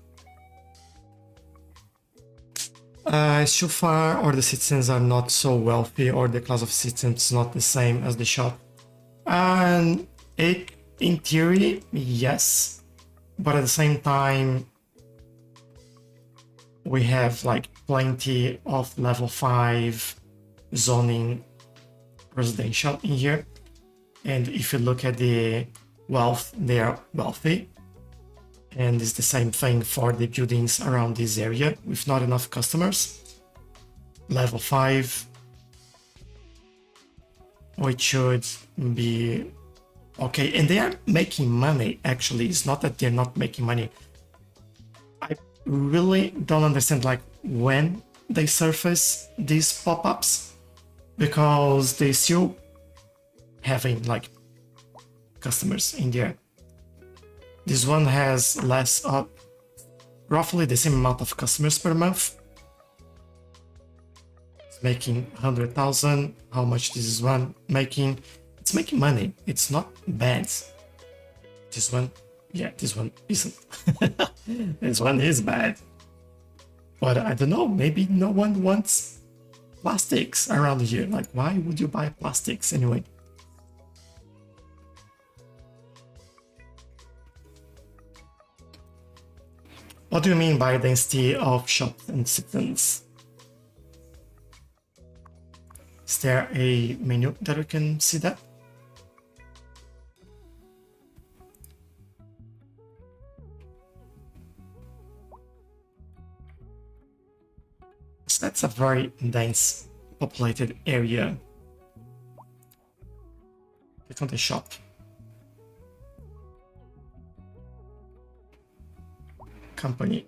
It's too far, or the citizens are not so wealthy, or the class of citizens is not the same as the shop. And in theory, yes, but at the same time, we have like plenty of level 5 zoning residential in here. And if you look at the wealth, they are wealthy. And it's the same thing for the buildings around this area with not enough customers. Level 5, which should be okay. And they are making money, actually. It's not that they're not making money. I really don't understand like when they surface these pop-ups, because they still having like customers in there. This one has less, roughly the same amount of customers per month. It's making 100,000. How much this is one making? It's making money. It's not bad. This one, yeah, this one isn't. This one is bad. But I don't know, maybe no one wants plastics around here. Like, why would you buy plastics anyway? What do you mean by density of shops and citizens? Is there a menu that we can see that? So that's a very dense populated area. Click on the shop. Company.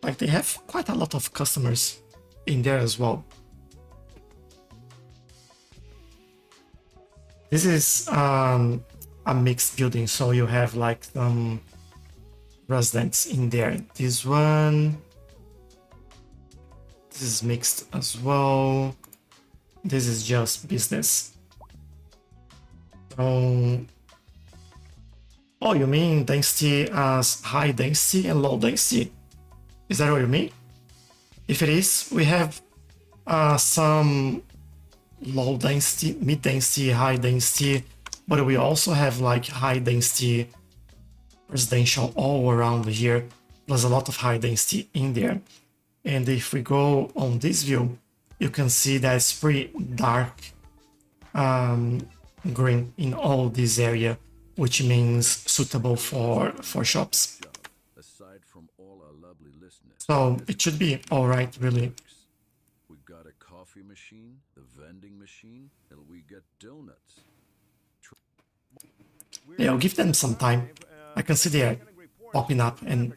Like, they have quite a lot of customers in there as well. This is a mixed building, so you have like some residents in there. This one, this is mixed as well. This is just business. So, oh, you mean density as high density and low density? Is that what you mean? If it is, we have some low density, mid density, high density, but we also have like high density residential all around here, plus a lot of high density in there. And if we go on this view, you can see that it's pretty dark green in all this area, which means suitable for shops. Aside from all our lovely listeners, So it should be all right, really. we've got a coffee machine, the vending machine, and we get donuts. Yeah, I'll give them some time. I can see they're popping up and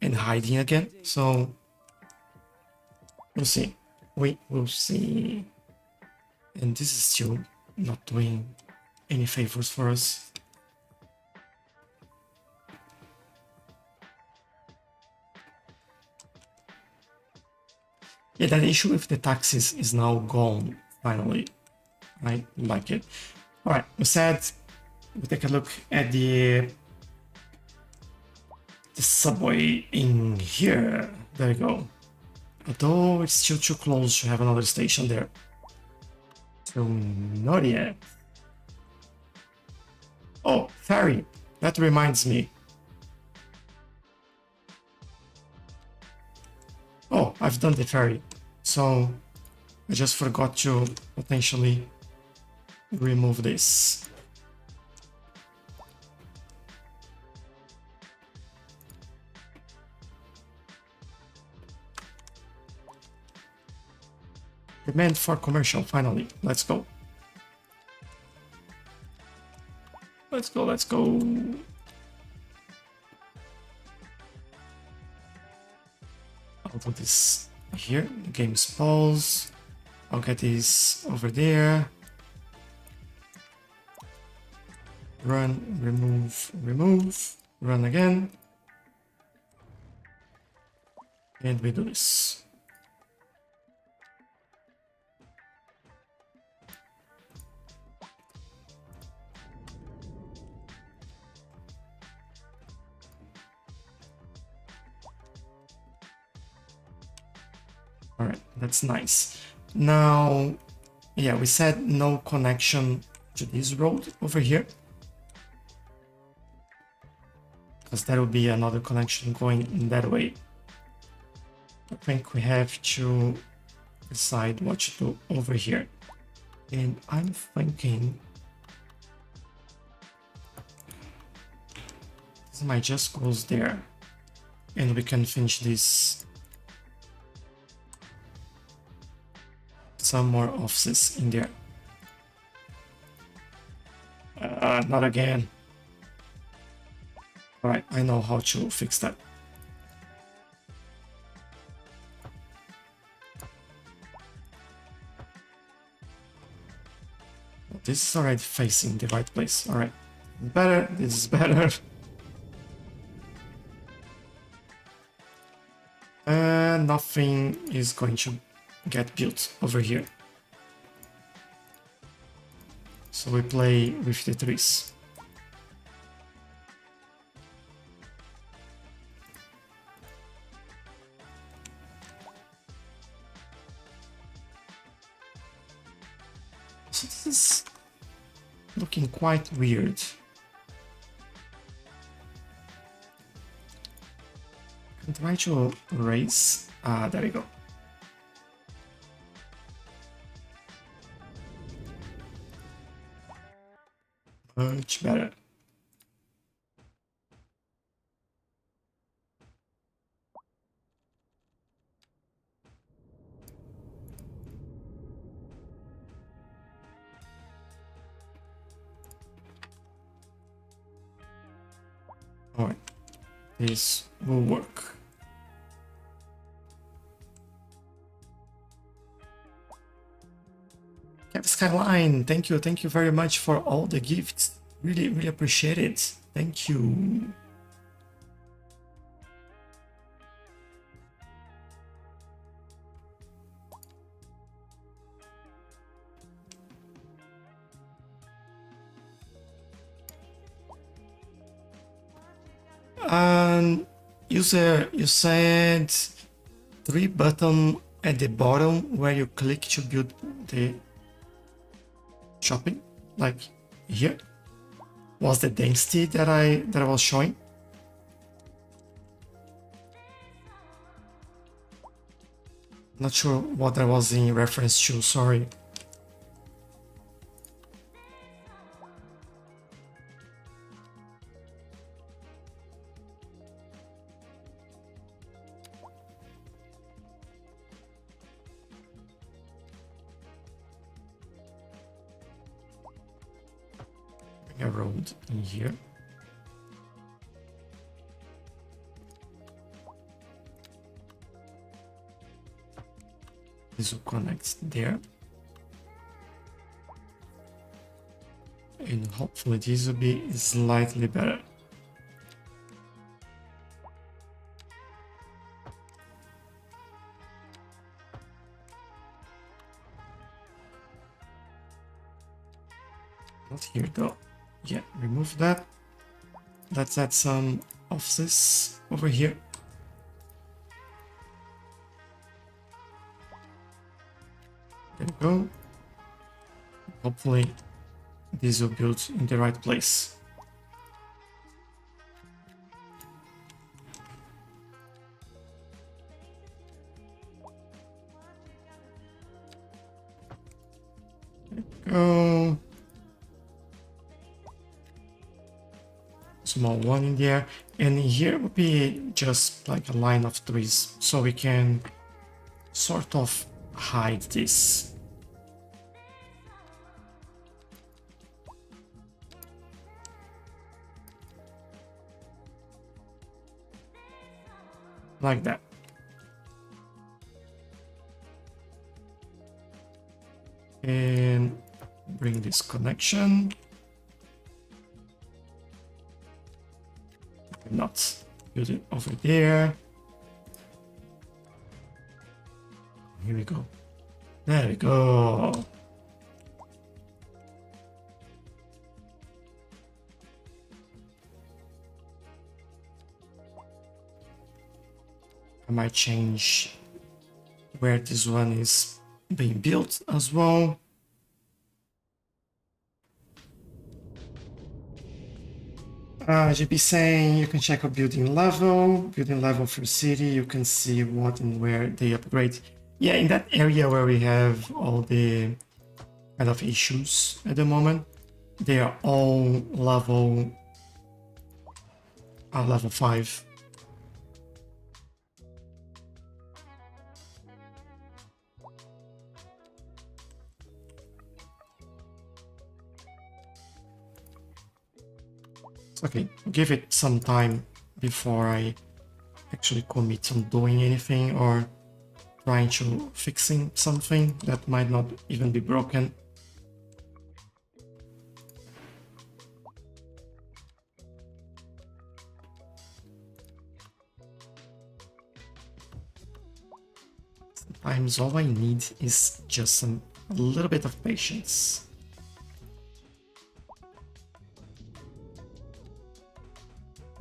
hiding again. So we'll see. We will see. And this is still not doing any favors for us. Yeah, that issue with the taxis is now gone, finally. I like it. Alright, we said we take a look at the subway in here. There you go. Although it's still too close to have another station there. So not yet. Oh, ferry. That reminds me. Oh, I've done the ferry. So I just forgot to potentially remove this. Demand for commercial, finally. Let's go. Let's go, let's go. I'll do this here. The game's pause. I'll get this over there. Run, remove, remove. Run again. And we do this. All right, that's nice. Now, yeah, we said no connection to this road over here, because there will be another connection going in that way. I think we have to decide what to do over here. And I'm thinking this might just goes there, and we can finish this. Some more offices in there. Not again. All right, I know how to fix that. This is already facing the right place. All right, better. This is better. Nothing is going to get built over here. So we play with the trees. So this is looking quite weird. I can try to raise. There we go. Much better. All right, this will work. Cities Skyline, thank you very much for all the gifts. Really, really appreciate it. Thank you. User, you said 3 button at the bottom where you click to build the shopping, like here, was the density that I was showing. Not sure what that was in reference to, sorry. A road in here. This will connect there. And hopefully this will be slightly better. Not here though. Yeah, remove that. Let's add some offices over here. There we go. Hopefully these will build in the right place. Go. Small one in there, and here would be just like a line of trees, so we can sort of hide this. Like that. And bring this connection. Not build it over there. Here we go. There we go. I might change where this one is being built as well. GP saying you can check a building level for city. You can see what and where they upgrade. Yeah, in that area where we have all the kind of issues at the moment, they are all level 5. Okay, give it some time before I actually commit on doing anything or trying to fixing something that might not even be broken. Sometimes all I need is just a little bit of patience.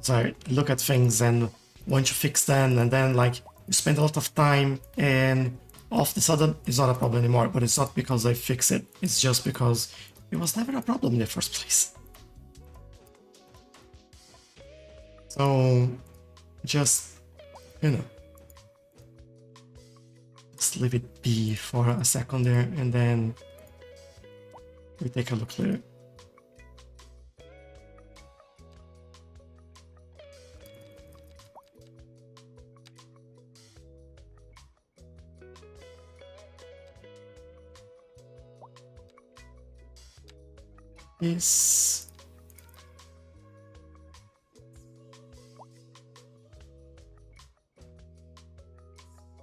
So I look at things and want to fix them, and then like you spend a lot of time and all of a sudden it's not a problem anymore. But it's not because I fix it, it's just because it was never a problem in the first place. So just, you know, just leave it be for a second there, and then we take a look later. Is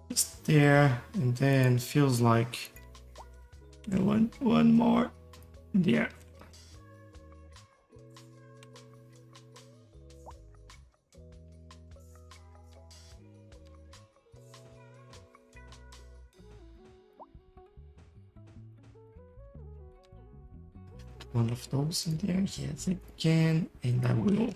just there, and then feels like I want one more there. One of those in there, yes I can, and I will.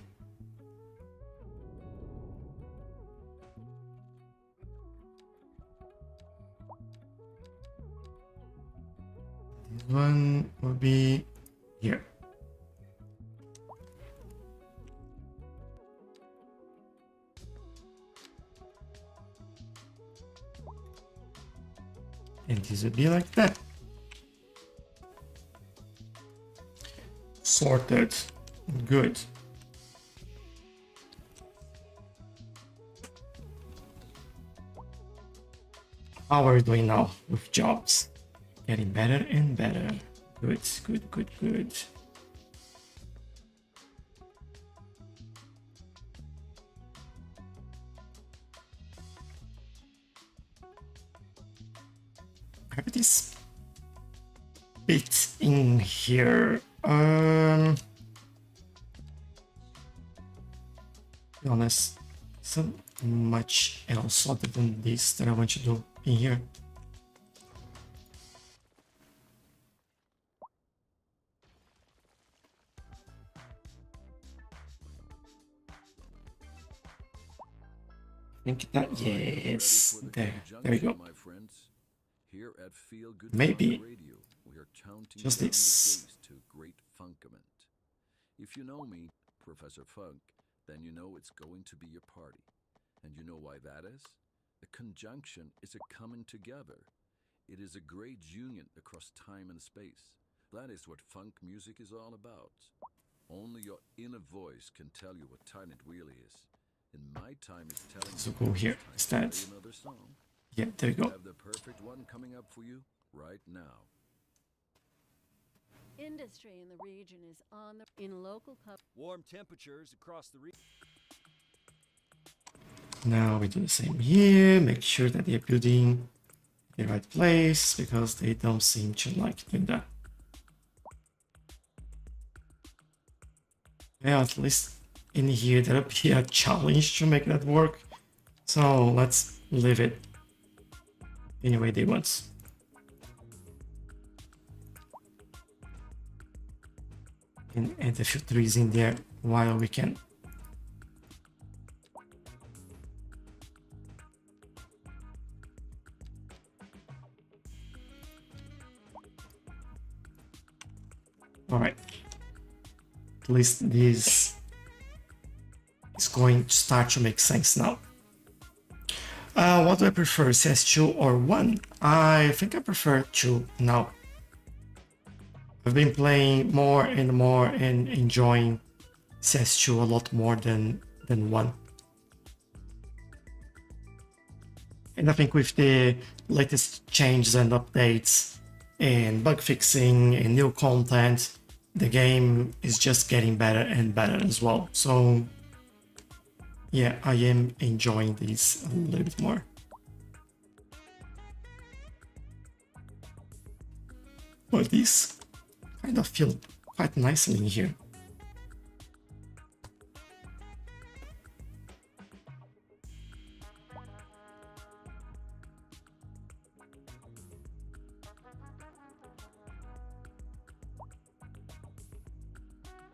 This one will be here. And this will be like that. Sorted. Good. How are we doing now with jobs? Getting better and better. Good, good, good, good. Grab this bit in here. To be honest, isn't much else other than this that I want to do in here. think that, Are you ready yes, for the there you conjunction, go. my friends? Here at Feel Good Maybe Funk Radio, we are counting just down this. the days to great funkament. If you know me, Professor Funk, then you know it's going to be your party. And you know why that is? A conjunction is a coming together. It is a great union across time and space. That is what funk music is all about. Only your inner voice can tell you what time it really is. And my time is telling So me go it's here time to instead. play another song. Yeah, there you I go. have the perfect one coming up for you right now. Industry in the region is on the in local cup. Warm temperatures across the region. Now we do the same here. Make sure that they're building the right place because they don't seem to like doing that. Yeah, at least in here there'll be a challenge to make that work. So let's leave it any way they want. And add a few trees in there while we can. All right. At least this is going to start to make sense now. What do I prefer, CS2 or 1? I think I prefer 2 now. I've been playing more and more and enjoying CS2 a lot more than 1. And I think with the latest changes and updates and bug fixing and new content, the game is just getting better and better as well. So yeah, I am enjoying this a little bit more. But these kind of feel quite nicely in here.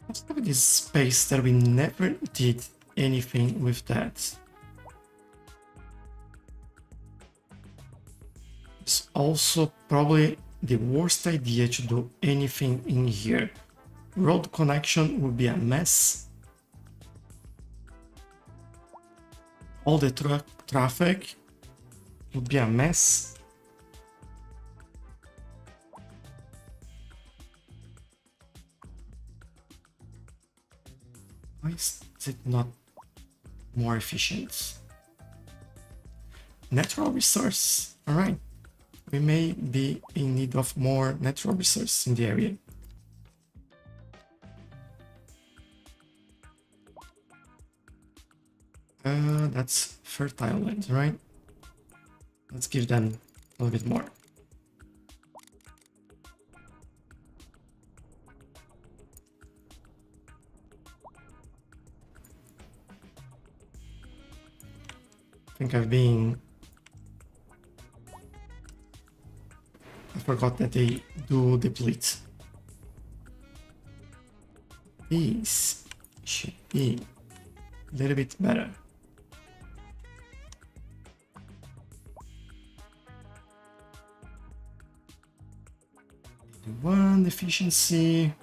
Let's have this space that we never did anything with that. It's also probably the worst idea to do anything in here. Road connection would be a mess. All the traffic would be a mess. Why is it not more efficient? Natural resource. All right. We may be in need of more natural resources in the area. That's fertile land, right? Let's give them a little bit more. I think I forgot that they do deplete. These should be a little bit better. One efficiency.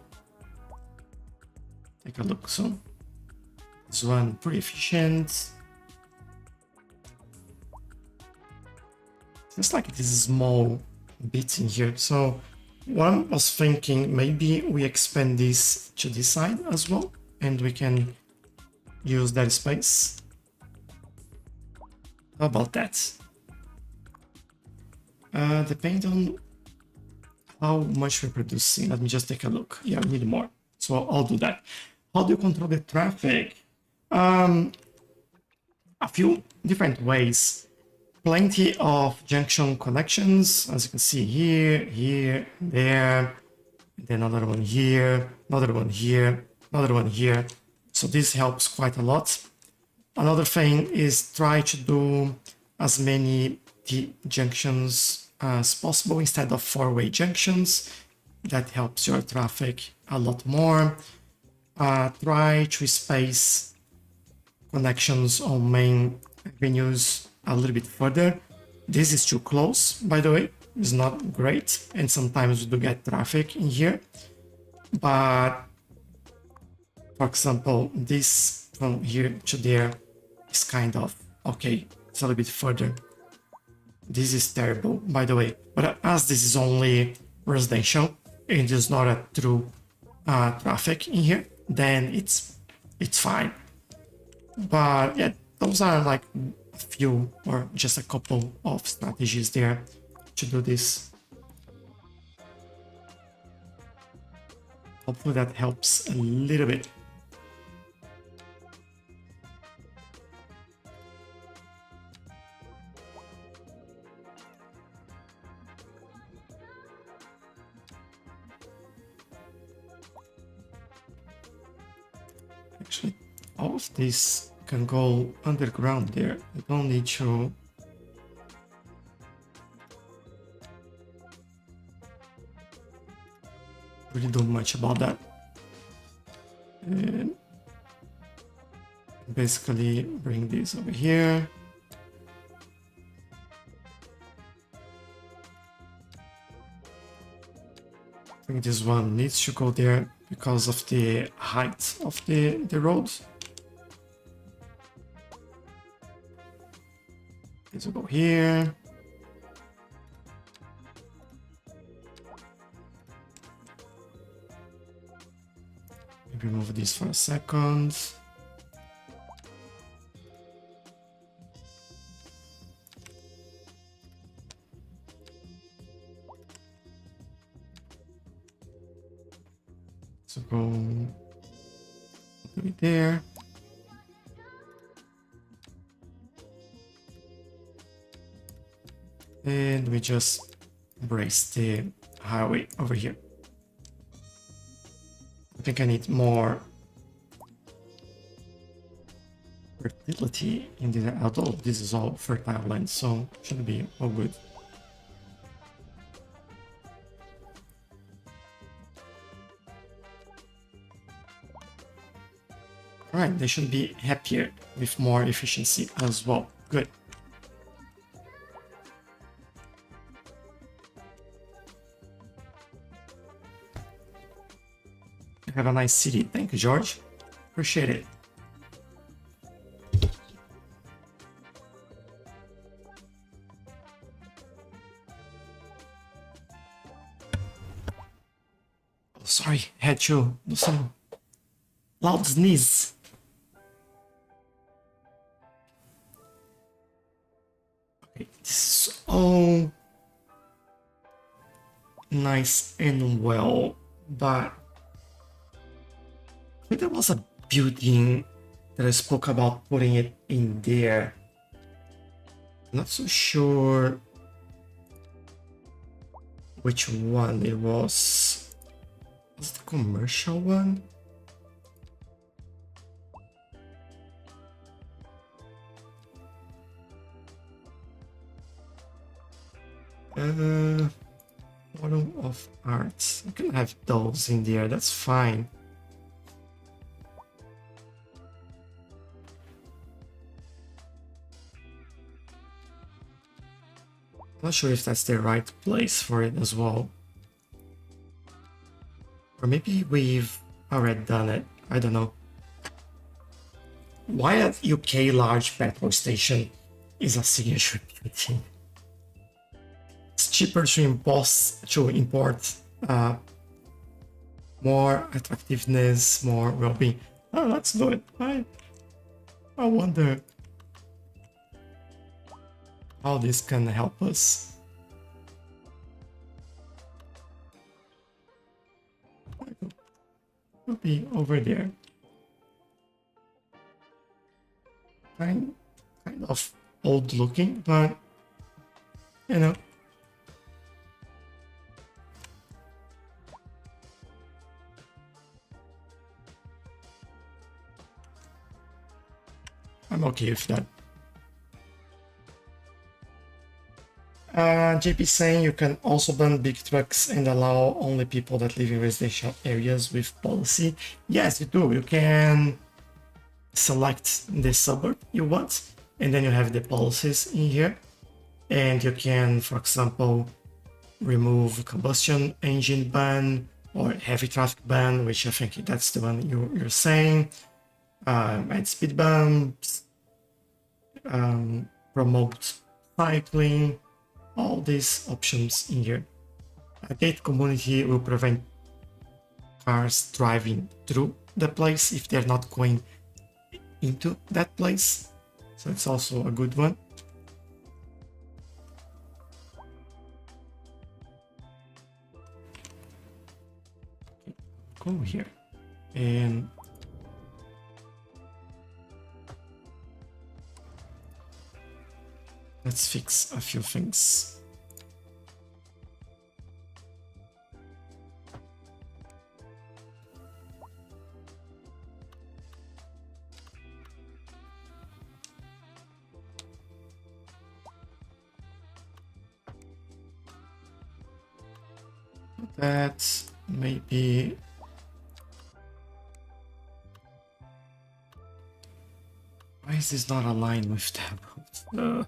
Take a look. So this one pretty efficient. Just like it is small bits in here. So what I was thinking, maybe we expand this to this side as well, and we can use that space. How about that? Depending on how much we're producing, let me just take a look. Yeah, we need more. So I'll do that. How do you control the traffic? A few different ways. Plenty of junction connections, as you can see here, here, there, and then another one here, another one here, another one here. So this helps quite a lot. Another thing is try to do as many T-junctions as possible instead of four-way junctions. That helps your traffic a lot more. Try to space connections on main avenues a little bit further. This is too close, by the way. It's not great, and sometimes we do get traffic in here. But for example, this from here to there is kind of okay. It's a little bit further. This is terrible, by the way. But as this is only residential and there's not a true traffic in here, then it's fine. But yeah, those are like a few or just a couple of strategies there to do this. Hopefully that helps a little bit. Actually, all of this can go underground there. You don't need to really do much about that. And basically bring this over here. I think this one needs to go there because of the height of the road. This will go here. Remove this for a second. So go put it there. And we just brace the highway over here. I think I need more fertility in the, although this is all fertile land, so should be all good. Alright, they should be happier with more efficiency as well. Good. Have a nice city. Thank you, George. Appreciate it. Oh, sorry, had to do some loud sneeze. Okay, this is all nice and well, but I think there was a building that I spoke about putting it in there. I'm not so sure which one it was. Was it the commercial one? Model of arts. I can have those in there, that's fine. Not sure if that's the right place for it as well. Or maybe we've already done it. I don't know. Why a UK large petrol station is a signature beauty. It's cheaper to import more attractiveness, more well-being. Oh, let's do it. I wonder how this can help us. It'll be over there. Kind of old looking, but you know. I'm okay with that. JP saying you can also ban big trucks and allow only people that live in residential areas with policy. Yes, you do. You can select the suburb you want, And then you have the policies in here. And you can, for example, remove combustion engine ban or heavy traffic ban, which I think that's the one you're saying. Add speed bumps, promote cycling, all these options in here. A gate community will prevent cars driving through the place if they're not going into that place. So it's also a good one. Go here and let's fix a few things. That maybe why is this not aligned with the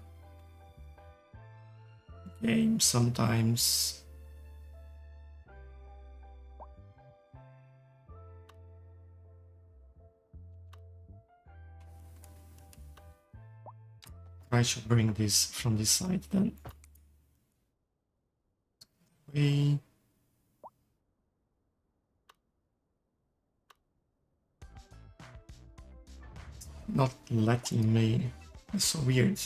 game sometimes? I should bring this from this side then. We not letting me. It's so weird.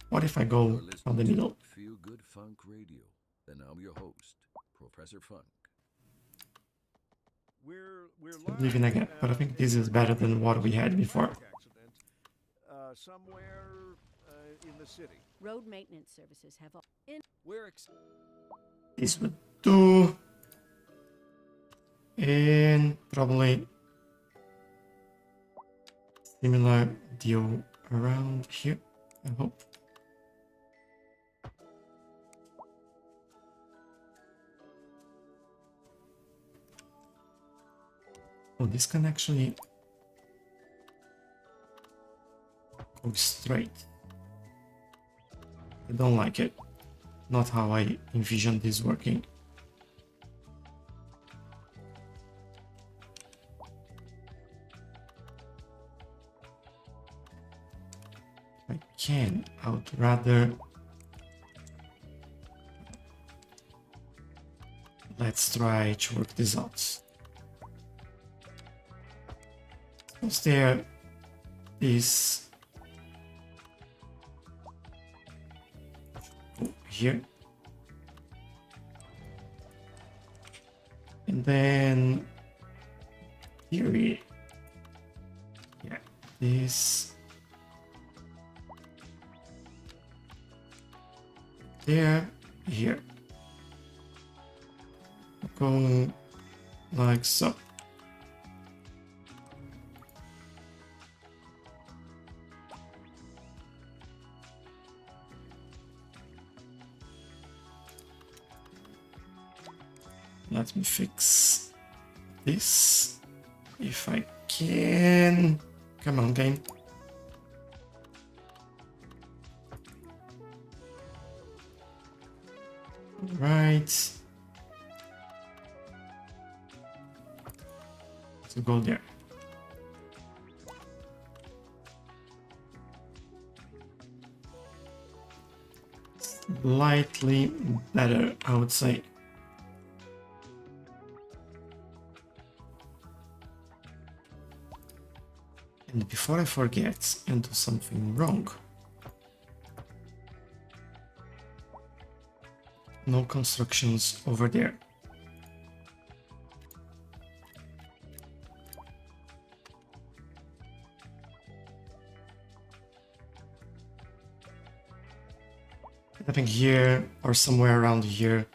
What if I go You're from the listening to middle? Feel Good Funk Radio. And I'm your host, Professor Funk. We're Leaving again, but I think this is better than what we had before. Somewhere in the city. Road maintenance services have We're This would do. And probably similar deal around here, I hope. Oh, this can actually go straight. I don't like it. Not how I envisioned this working. I can. I would rather. Let's try to work this out. Suppose there is here, and then theory, yeah, this there, here, go like so. Let me fix this if I can. Come on, game. Right. So go there. Slightly better, I would say. And before I forget and do something wrong, no constructions over there. I think here or somewhere around here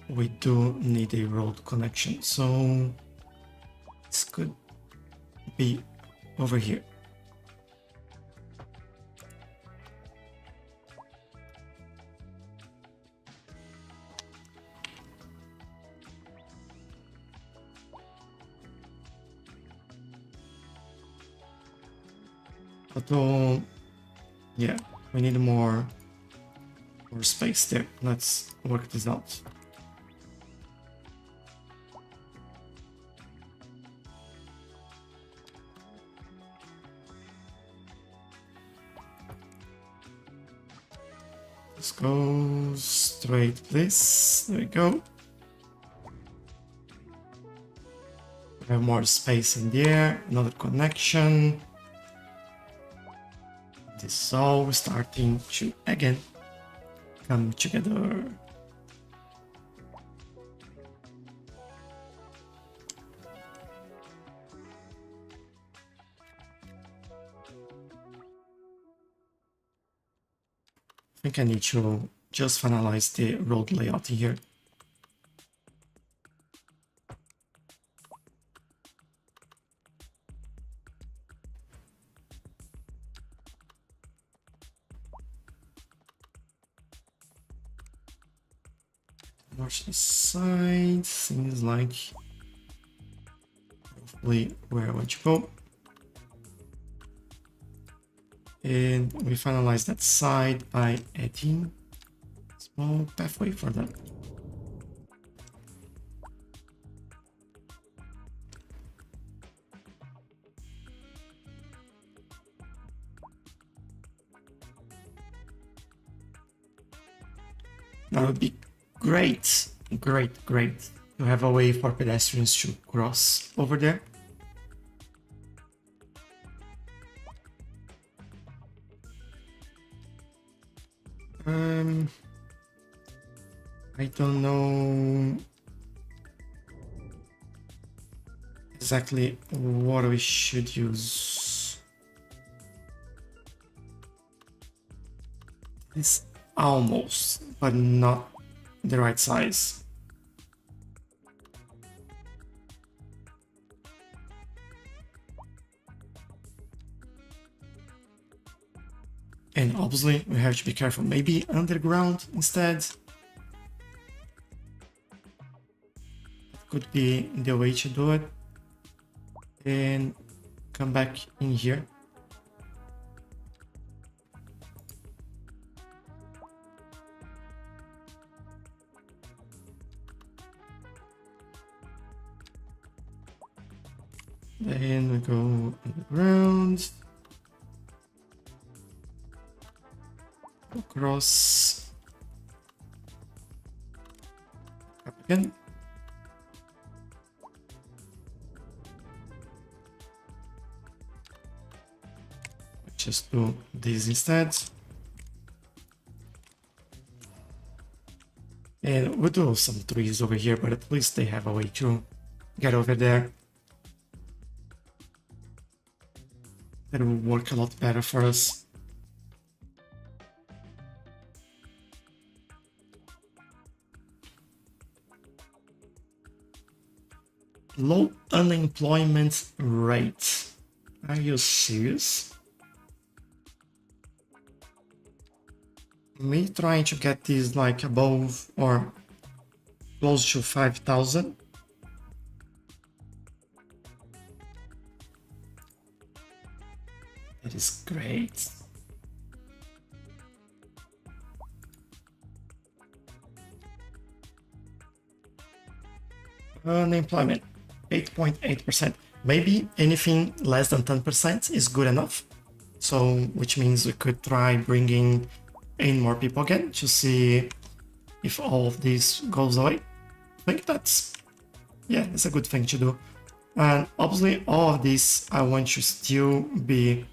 we do need a road connection, so this could be over here. Although Yeah, we need more space there. Let's work this out. Let's go straight, please. There we go. We have more space in there. Another connection. This is all starting to again come together. I think I need to just finalize the road layout here. North side seems like hopefully where I want to go. And we finalize that side by adding a small pathway for that. That would be great, great to have a way for pedestrians to cross over there. I don't know exactly what we should use. It's almost, but not the right size. And obviously we have to be careful, maybe underground instead. Could be the way to do it. And come back in here. Then we go underground. Across. Up again. Just do this instead. And we'll do some trees over here, but at least they have a way to get over there. That will work a lot better for us. Low unemployment rate. Are you serious? Me trying to get this like above or close to 5,000. It is great. Unemployment, 8.8%. Maybe anything less than 10% is good enough. So, which means we could try bringing in more people again to see if all of this goes away. I think that's, yeah, it's a good thing to do. And obviously all of this I want to still be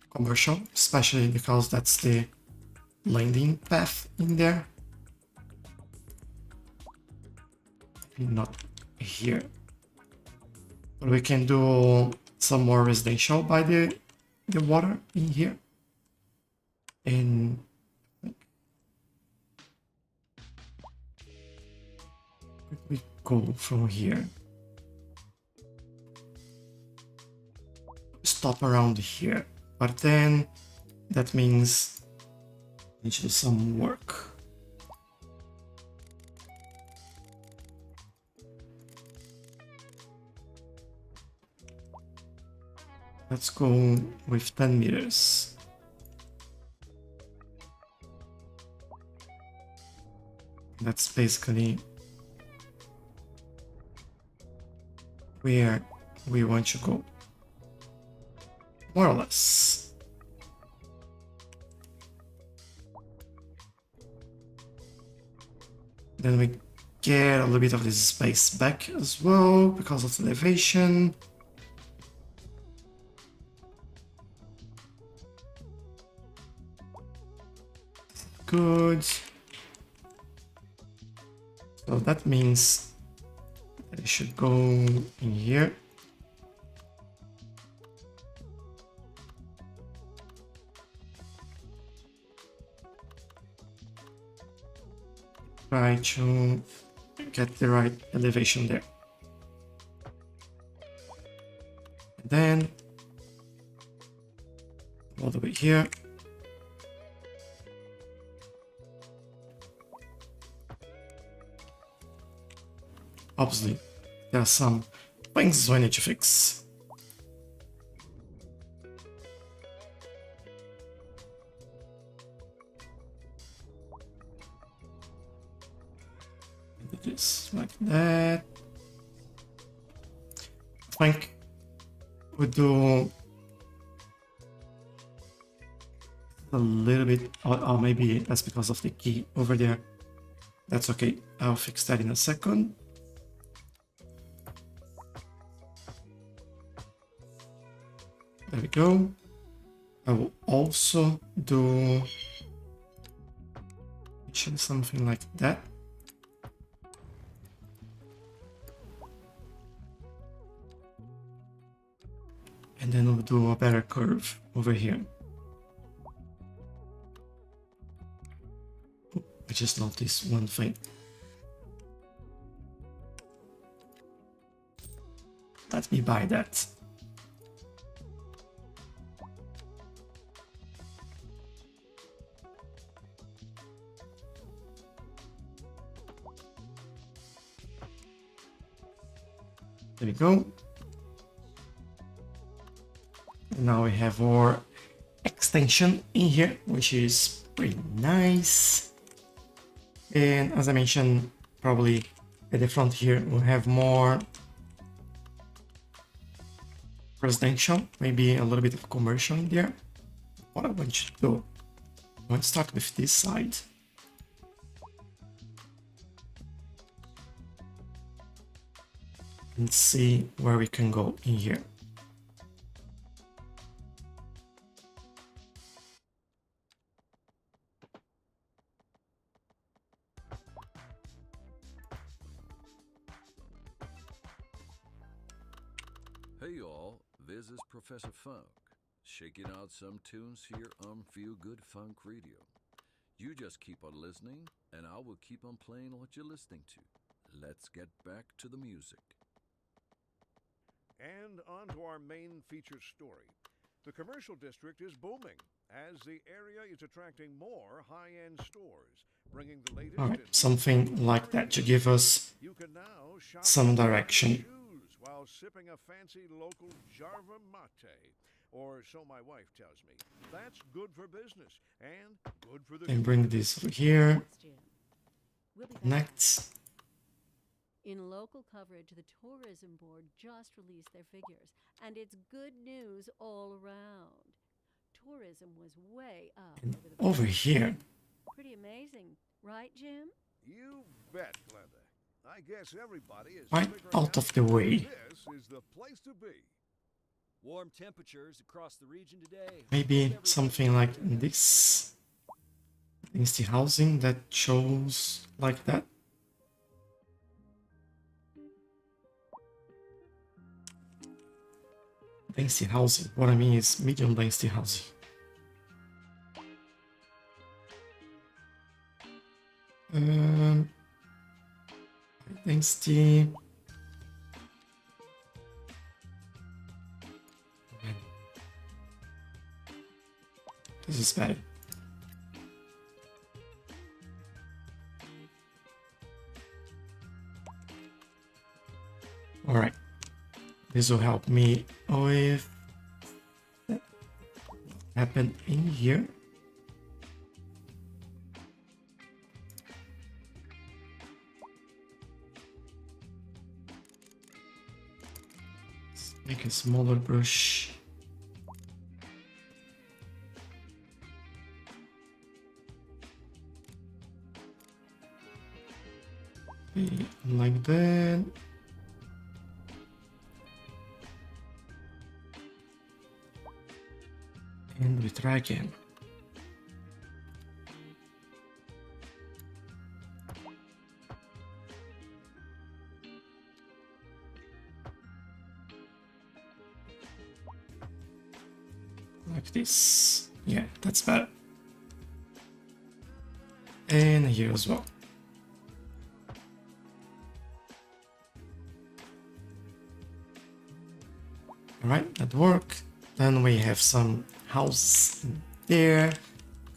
commercial, especially because that's the landing path in there. Not here. But we can do some more residential by the water in here. And where we go from here? Stop around here, but then that means we need to do some work. Let's go with 10 meters. That's basically where we want to go. More or less. Then we get a little bit of this space back as well because of the elevation. Good. So that means that it should go in here. Try to get the right elevation there. And then all the way here. Obviously, there are some things I need to fix. Do this like that. I think we do a little bit, or maybe that's because of the key over there. That's okay. I'll fix that in a second. There we go. I will also do something like that. And then we'll do a better curve over here. I just noticed one thing. Let me buy that. There we go. And now we have our extension in here, which is pretty nice. And as I mentioned, probably at the front here we'll have more residential, maybe a little bit of commercial in there. What I want to do, I want to start with this side. And see where we can go in here. Hey y'all, this is Professor Funk, shaking out some tunes here on Feel Good Funk Radio. You just keep on listening, and I will keep on playing what you're listening to. Let's get back to the music. And on to our main feature story. The commercial district is booming as the area is attracting more high-end stores, bringing the latest All right, in something like that to give us you can now shop some for direction. shoes while sipping a fancy local Jarva mate, or so my wife tells me. That's good for business and good for the And bring this over here. Thanks, Jim. We'll be back. Next. In local coverage, the Tourism Board just released their figures, and it's good news all around. Tourism was way up And over the over past here. year. Pretty amazing, right, Jim? You bet, Glenda. I guess everybody is Right figuring out of the way. This is the place to be. Warm temperatures across the region today. Maybe something like this. Dynasty housing that shows like that. Dynasty housing. What I mean is medium dynasty housing. Dynasty. This is bad. All right. This will help me with happened in here. Let's make a smaller brush. Okay, like that. And we try again. Like this. Yeah, that's better. And here as well. Alright, that worked. Then we have some house there.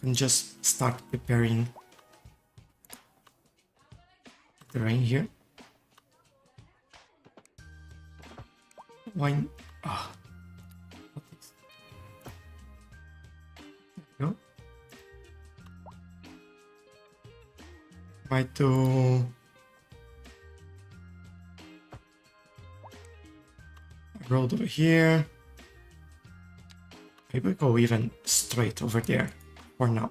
And just start preparing the terrain here. Why? Ah. There we go. Try to road over here. Maybe we go even straight over there for now.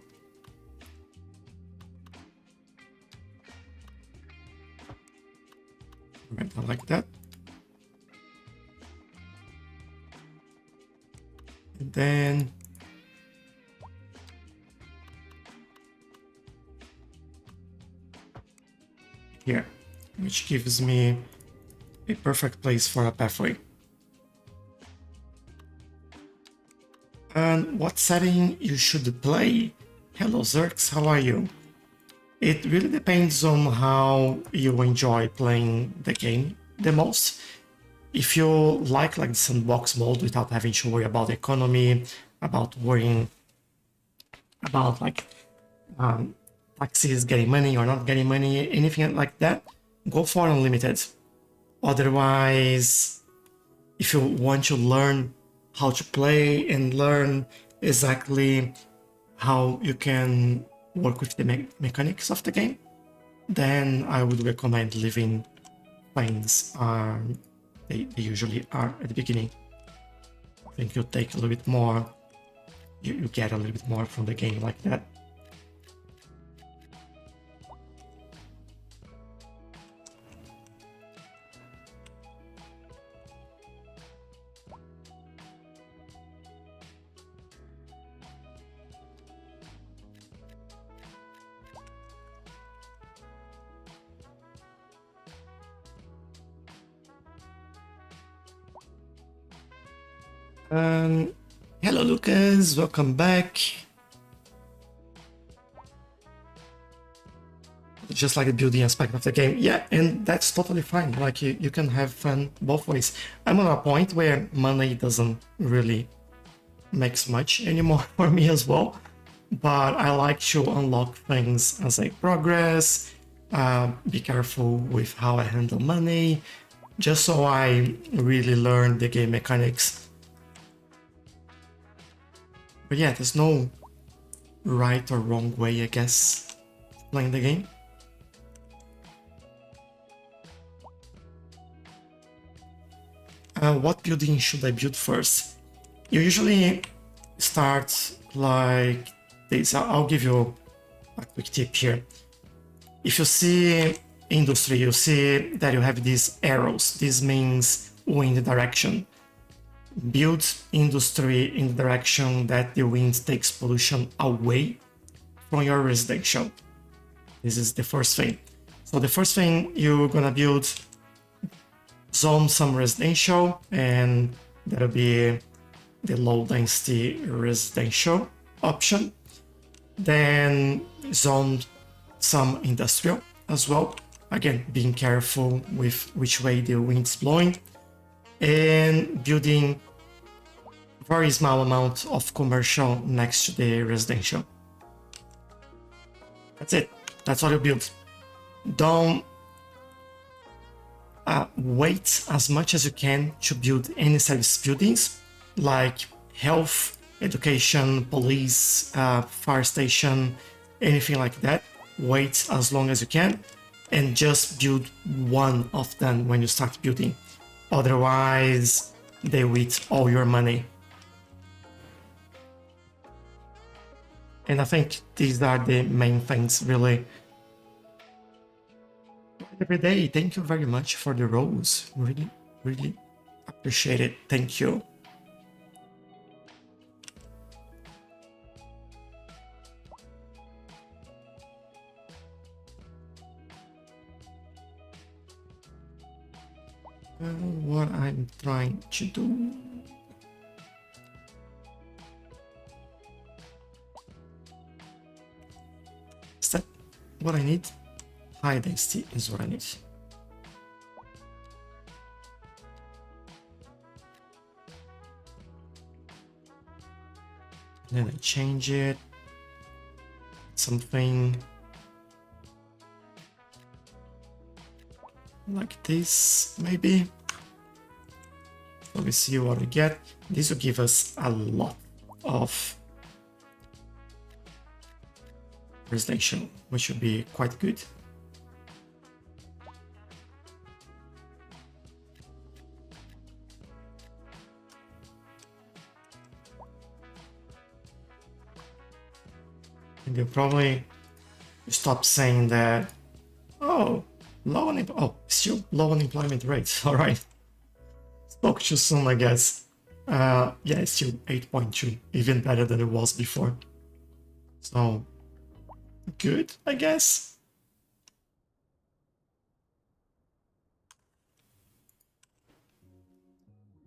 Right, I like that. And then here, which gives me a perfect place for a pathway. And what setting you should play? Hello Zerx, how are you? It really depends on how you enjoy playing the game the most. If you like the sandbox mode without having to worry about the economy, about worrying about taxis getting money or not getting money, anything like that, go for unlimited. Otherwise, if you want to learn how to play and learn exactly how you can work with the mechanics of the game, then I would recommend leaving things they usually are at the beginning. I think you take a little bit more, you get a little bit more from the game like that. Hello Lucas, welcome back. Just like the building aspect of the game, yeah, and that's totally fine. Like you can have fun both ways. I'm on a point where money doesn't really make much anymore for me as well, but I like to unlock things as I progress, be careful with how I handle money, just so I really learn the game mechanics. But yeah, there's no right or wrong way, I guess, playing the game. What building should I build first? You usually start like this. I'll give you a quick tip here. If you see industry, you see that you have these arrows. This means wind direction. Build industry in the direction that the wind takes pollution away from your residential. This is the first thing. So the first thing you're gonna build, zone some residential, and that'll be the low density residential option. Then zone some industrial as well. Again, being careful with which way the wind's blowing. And building very small amount of commercial next to the residential. That's it. That's all you build. Don't wait as much as you can to build any service buildings like health education, police, fire station, anything like that. Wait as long as you can and just build one of them when you start building. Otherwise, they will eat all your money. And I think these are the main things, really. Every day, thank you very much for the rose. Really, really appreciate it. Thank you. What I'm trying to do. Is that what I need? High density is what I need. Then I change it. Something like this, maybe. So we see what we get. This will give us a lot of residential, which should be quite good. And you'll probably stop saying that, oh, still low unemployment rate. All right. Spoke too soon, I guess. Yeah, it's still 8.2, even better than it was before. So, good, I guess.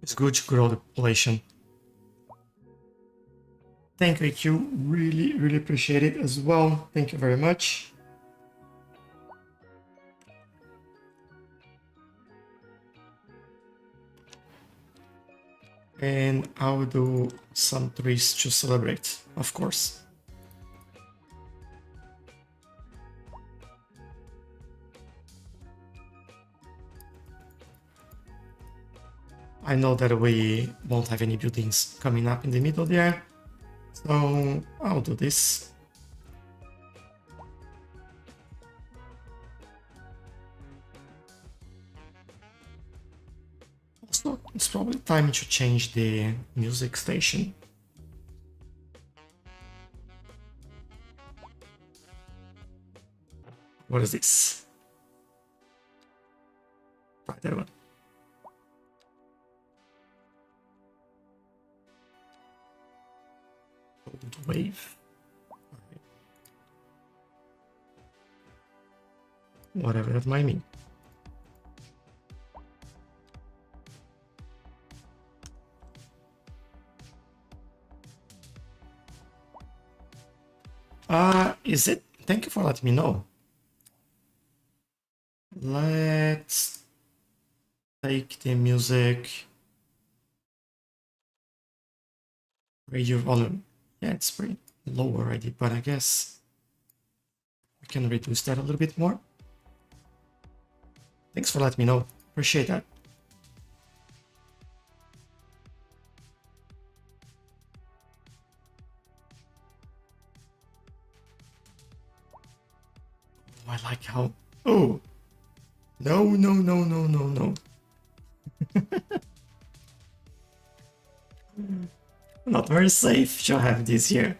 It's good to grow the population. Thank you, really, really appreciate it as well. Thank you very much. And I'll do some trees to celebrate, of course. I know that we won't have any buildings coming up in the middle there, so I'll do this. Also, it's probably time to change the music station. What is this? Right, that one. Wave. Okay. Whatever that might mean. Is it? Thank you for letting me know. Let's take the music. Radio volume. Yeah, it's pretty low already, but I guess we can reduce that a little bit more. Thanks for letting me know. Appreciate that. Oh, I like how... Oh! No, no, no, no, no, no. Not very safe to have this here.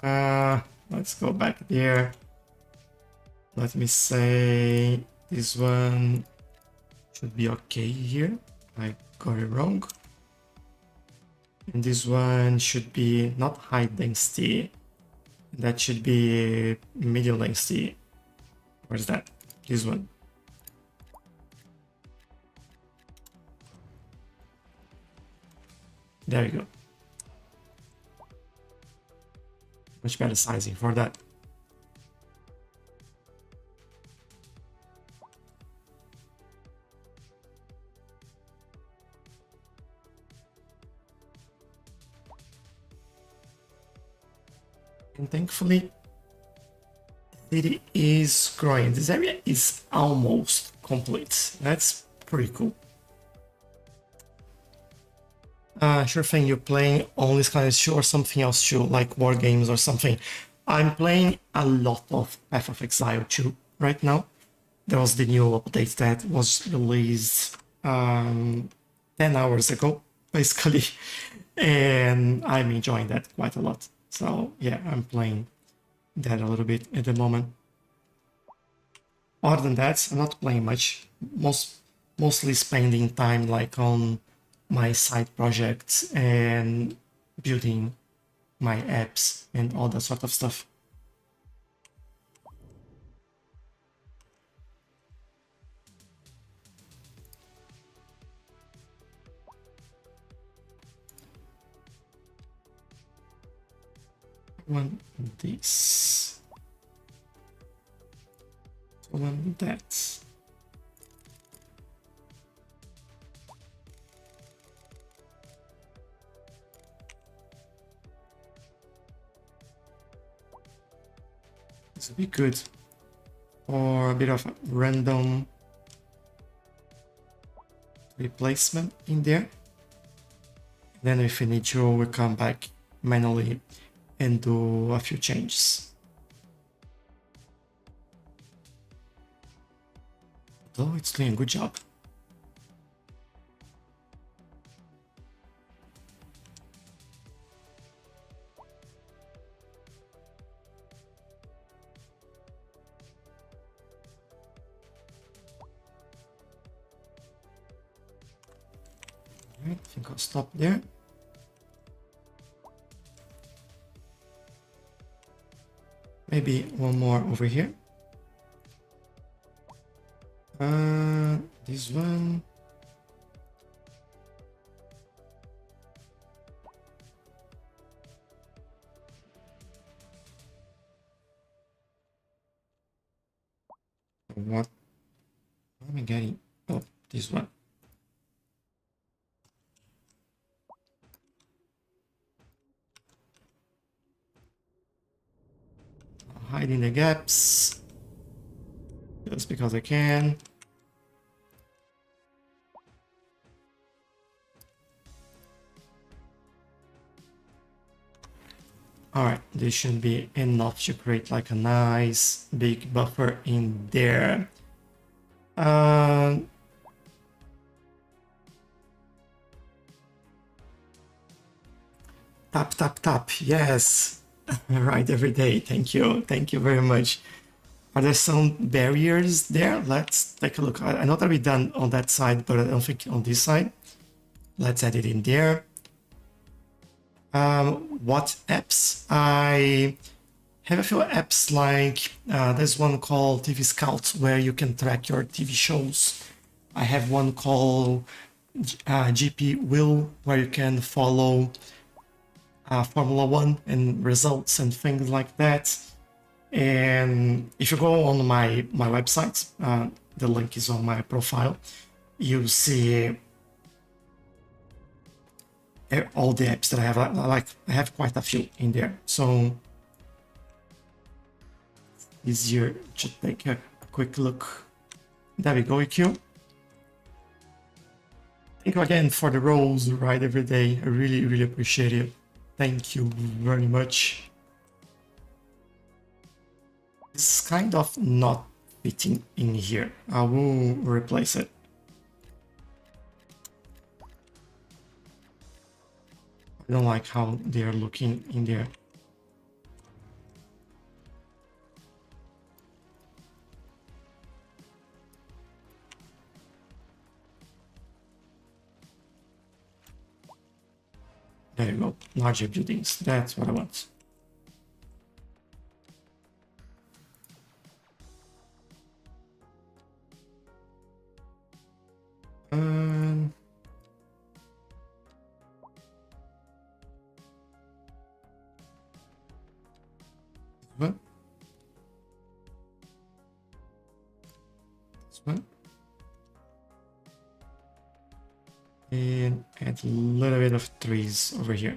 Let's go back there. Let me say this one should be okay here. I got it wrong. And this one should be not high density. That should be medium density. Where's that? This one. There you go. Much better sizing for that. And thankfully, the city is growing. This area is almost complete. That's pretty cool. Sure thing, you're playing only Skylines 2 or something else too, like war games or something. I'm playing a lot of Path of Exile 2 right now. There was the new update that was released 10 hours ago, basically. And I'm enjoying that quite a lot. So yeah, I'm playing that a little bit at the moment. Other than that, I'm not playing much. Mostly spending time like on my side projects and building my apps and all that sort of stuff. One this. One that. This would be good for a bit of random replacement in there. Then if we need to, we come back manually and do a few changes. Though it's doing a good job. I think I'll stop there. Maybe one more over here. This one. What am I getting? Oh, this one. Hiding the gaps just because I can. Alright, this should be enough to create like a nice big buffer in there. Tap, tap, tap. Yes. Right, every day. Thank you. Thank you very much. Are there some barriers there? Let's take a look. I know that we've done on that side, but I don't think on this side. Let's add it in there. What apps? I have a few apps like there's one called TV Scout where you can track your TV shows. I have one called GP Will where you can follow Formula One and results and things like that. And if you go on my website, the link is on my profile, you see all the apps that I have. I have quite a few in there, so easier to take a quick look. There we go, EQ. Thank you again for the rolls right every day. I really appreciate it. Thank you very much. It's kind of not fitting in here. I will replace it. I don't like how they're looking in there. There you go, larger buildings. That's what I want. What? This one. And add a little bit of trees over here.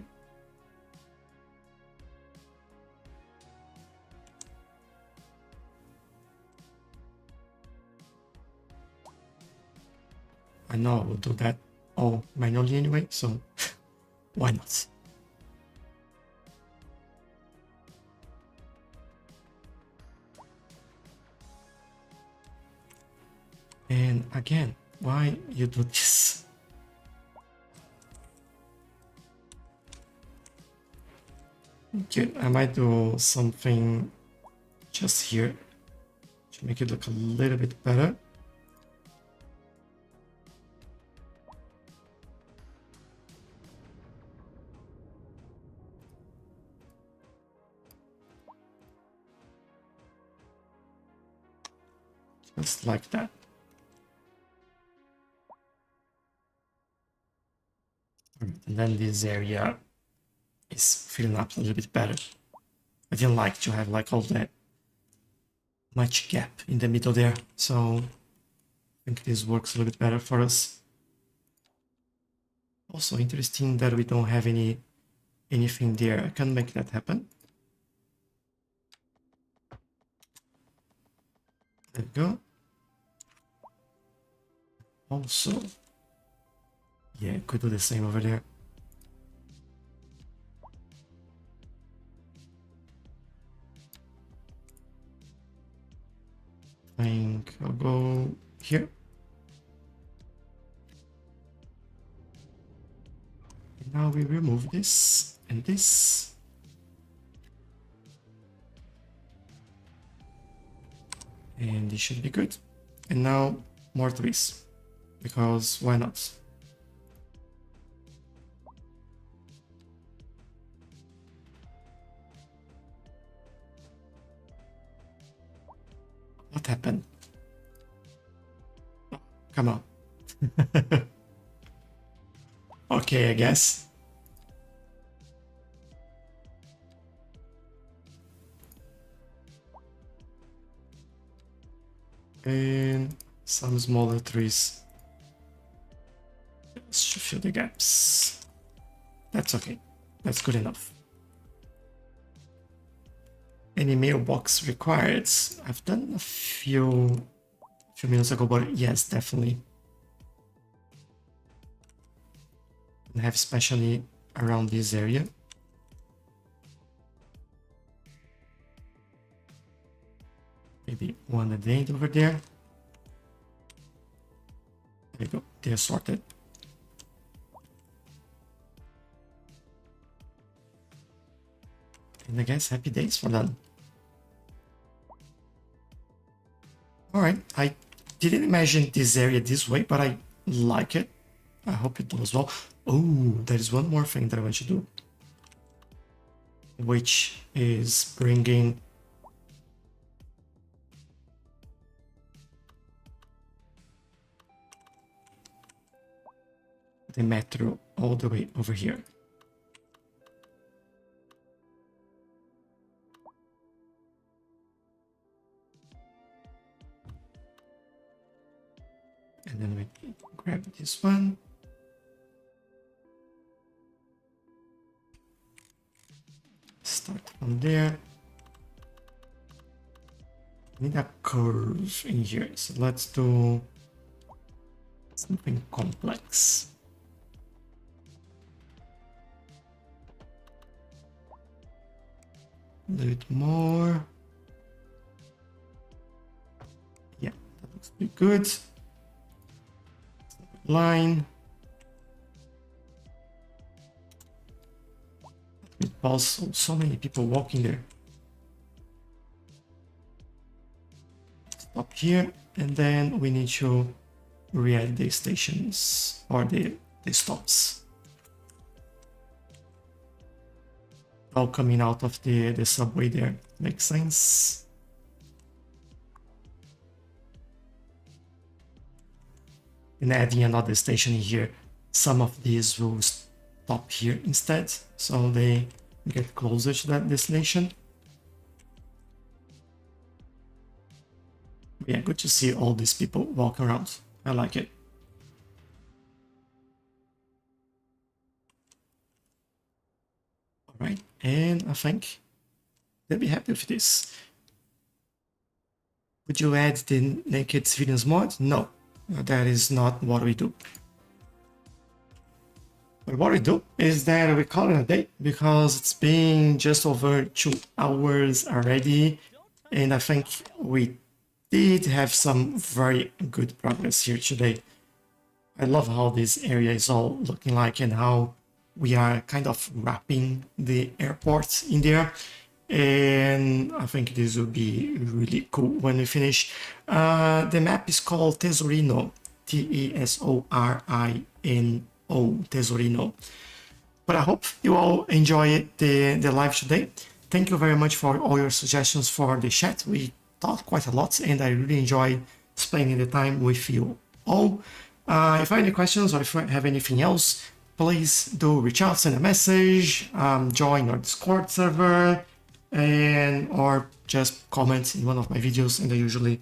I know I will do that all manually anyway, so Why not? And again, why you do this? Okay, I might do something just here to make it look a little bit better. Just like that. And then this area is filling up a little bit better. I didn't like to have like all that much gap in the middle there, so I think this works a little bit better for us. Also interesting that we don't have anything there. I can make that happen. There we go. Also, yeah, could do the same over there. I think I'll go here. And now we remove this and this. And this should be good. And now more trees, because why not? What happened? Oh, come on. Okay, I guess. And some smaller trees. Just to fill the gaps. That's okay. That's good enough. Any mailbox required? I've done a few minutes ago, but yes, definitely. And have especially around this area. Maybe one at the end over there. There you go, they're sorted. And I guess happy days for them. Alright, I didn't imagine this area this way, but I like it. I hope it does well. Oh, there is one more thing that I want to do, which is bringing the metro all the way over here. And then we grab this one. Start from there. Need a curve in here, so let's do something complex. A little bit more. Yeah, that looks pretty good. Line. With also so many people walking there. Stop here, and then we need to re-add the stations or the stops. All coming out of the subway there. Makes sense. And adding another station here, some of these will stop here instead, so they get closer to that destination. Yeah, good to see all these people walk around. I like it. All right, and I think they'll be happy with this. Would you add the naked civilians mod? No. That is not what we do. But what we do is that we call it a day because it's been just over 2 hours already, and I think we did have some very good progress here today. I love how this area is all looking like and how we are kind of wrapping the airport in there. And I think this will be really cool when we finish. The map is called Tesorino, Tesorino, Tesorino. But I hope you all enjoyed the live today. Thank you very much for all your suggestions for the chat. We talked quite a lot and I really enjoyed spending the time with you all. If you have any questions or if you have anything else, please do reach out, send a message, join our Discord server, and or just comment in one of my videos, and I usually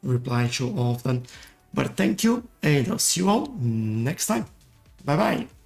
reply to all of them. But thank you, and I'll see you all next time. Bye bye.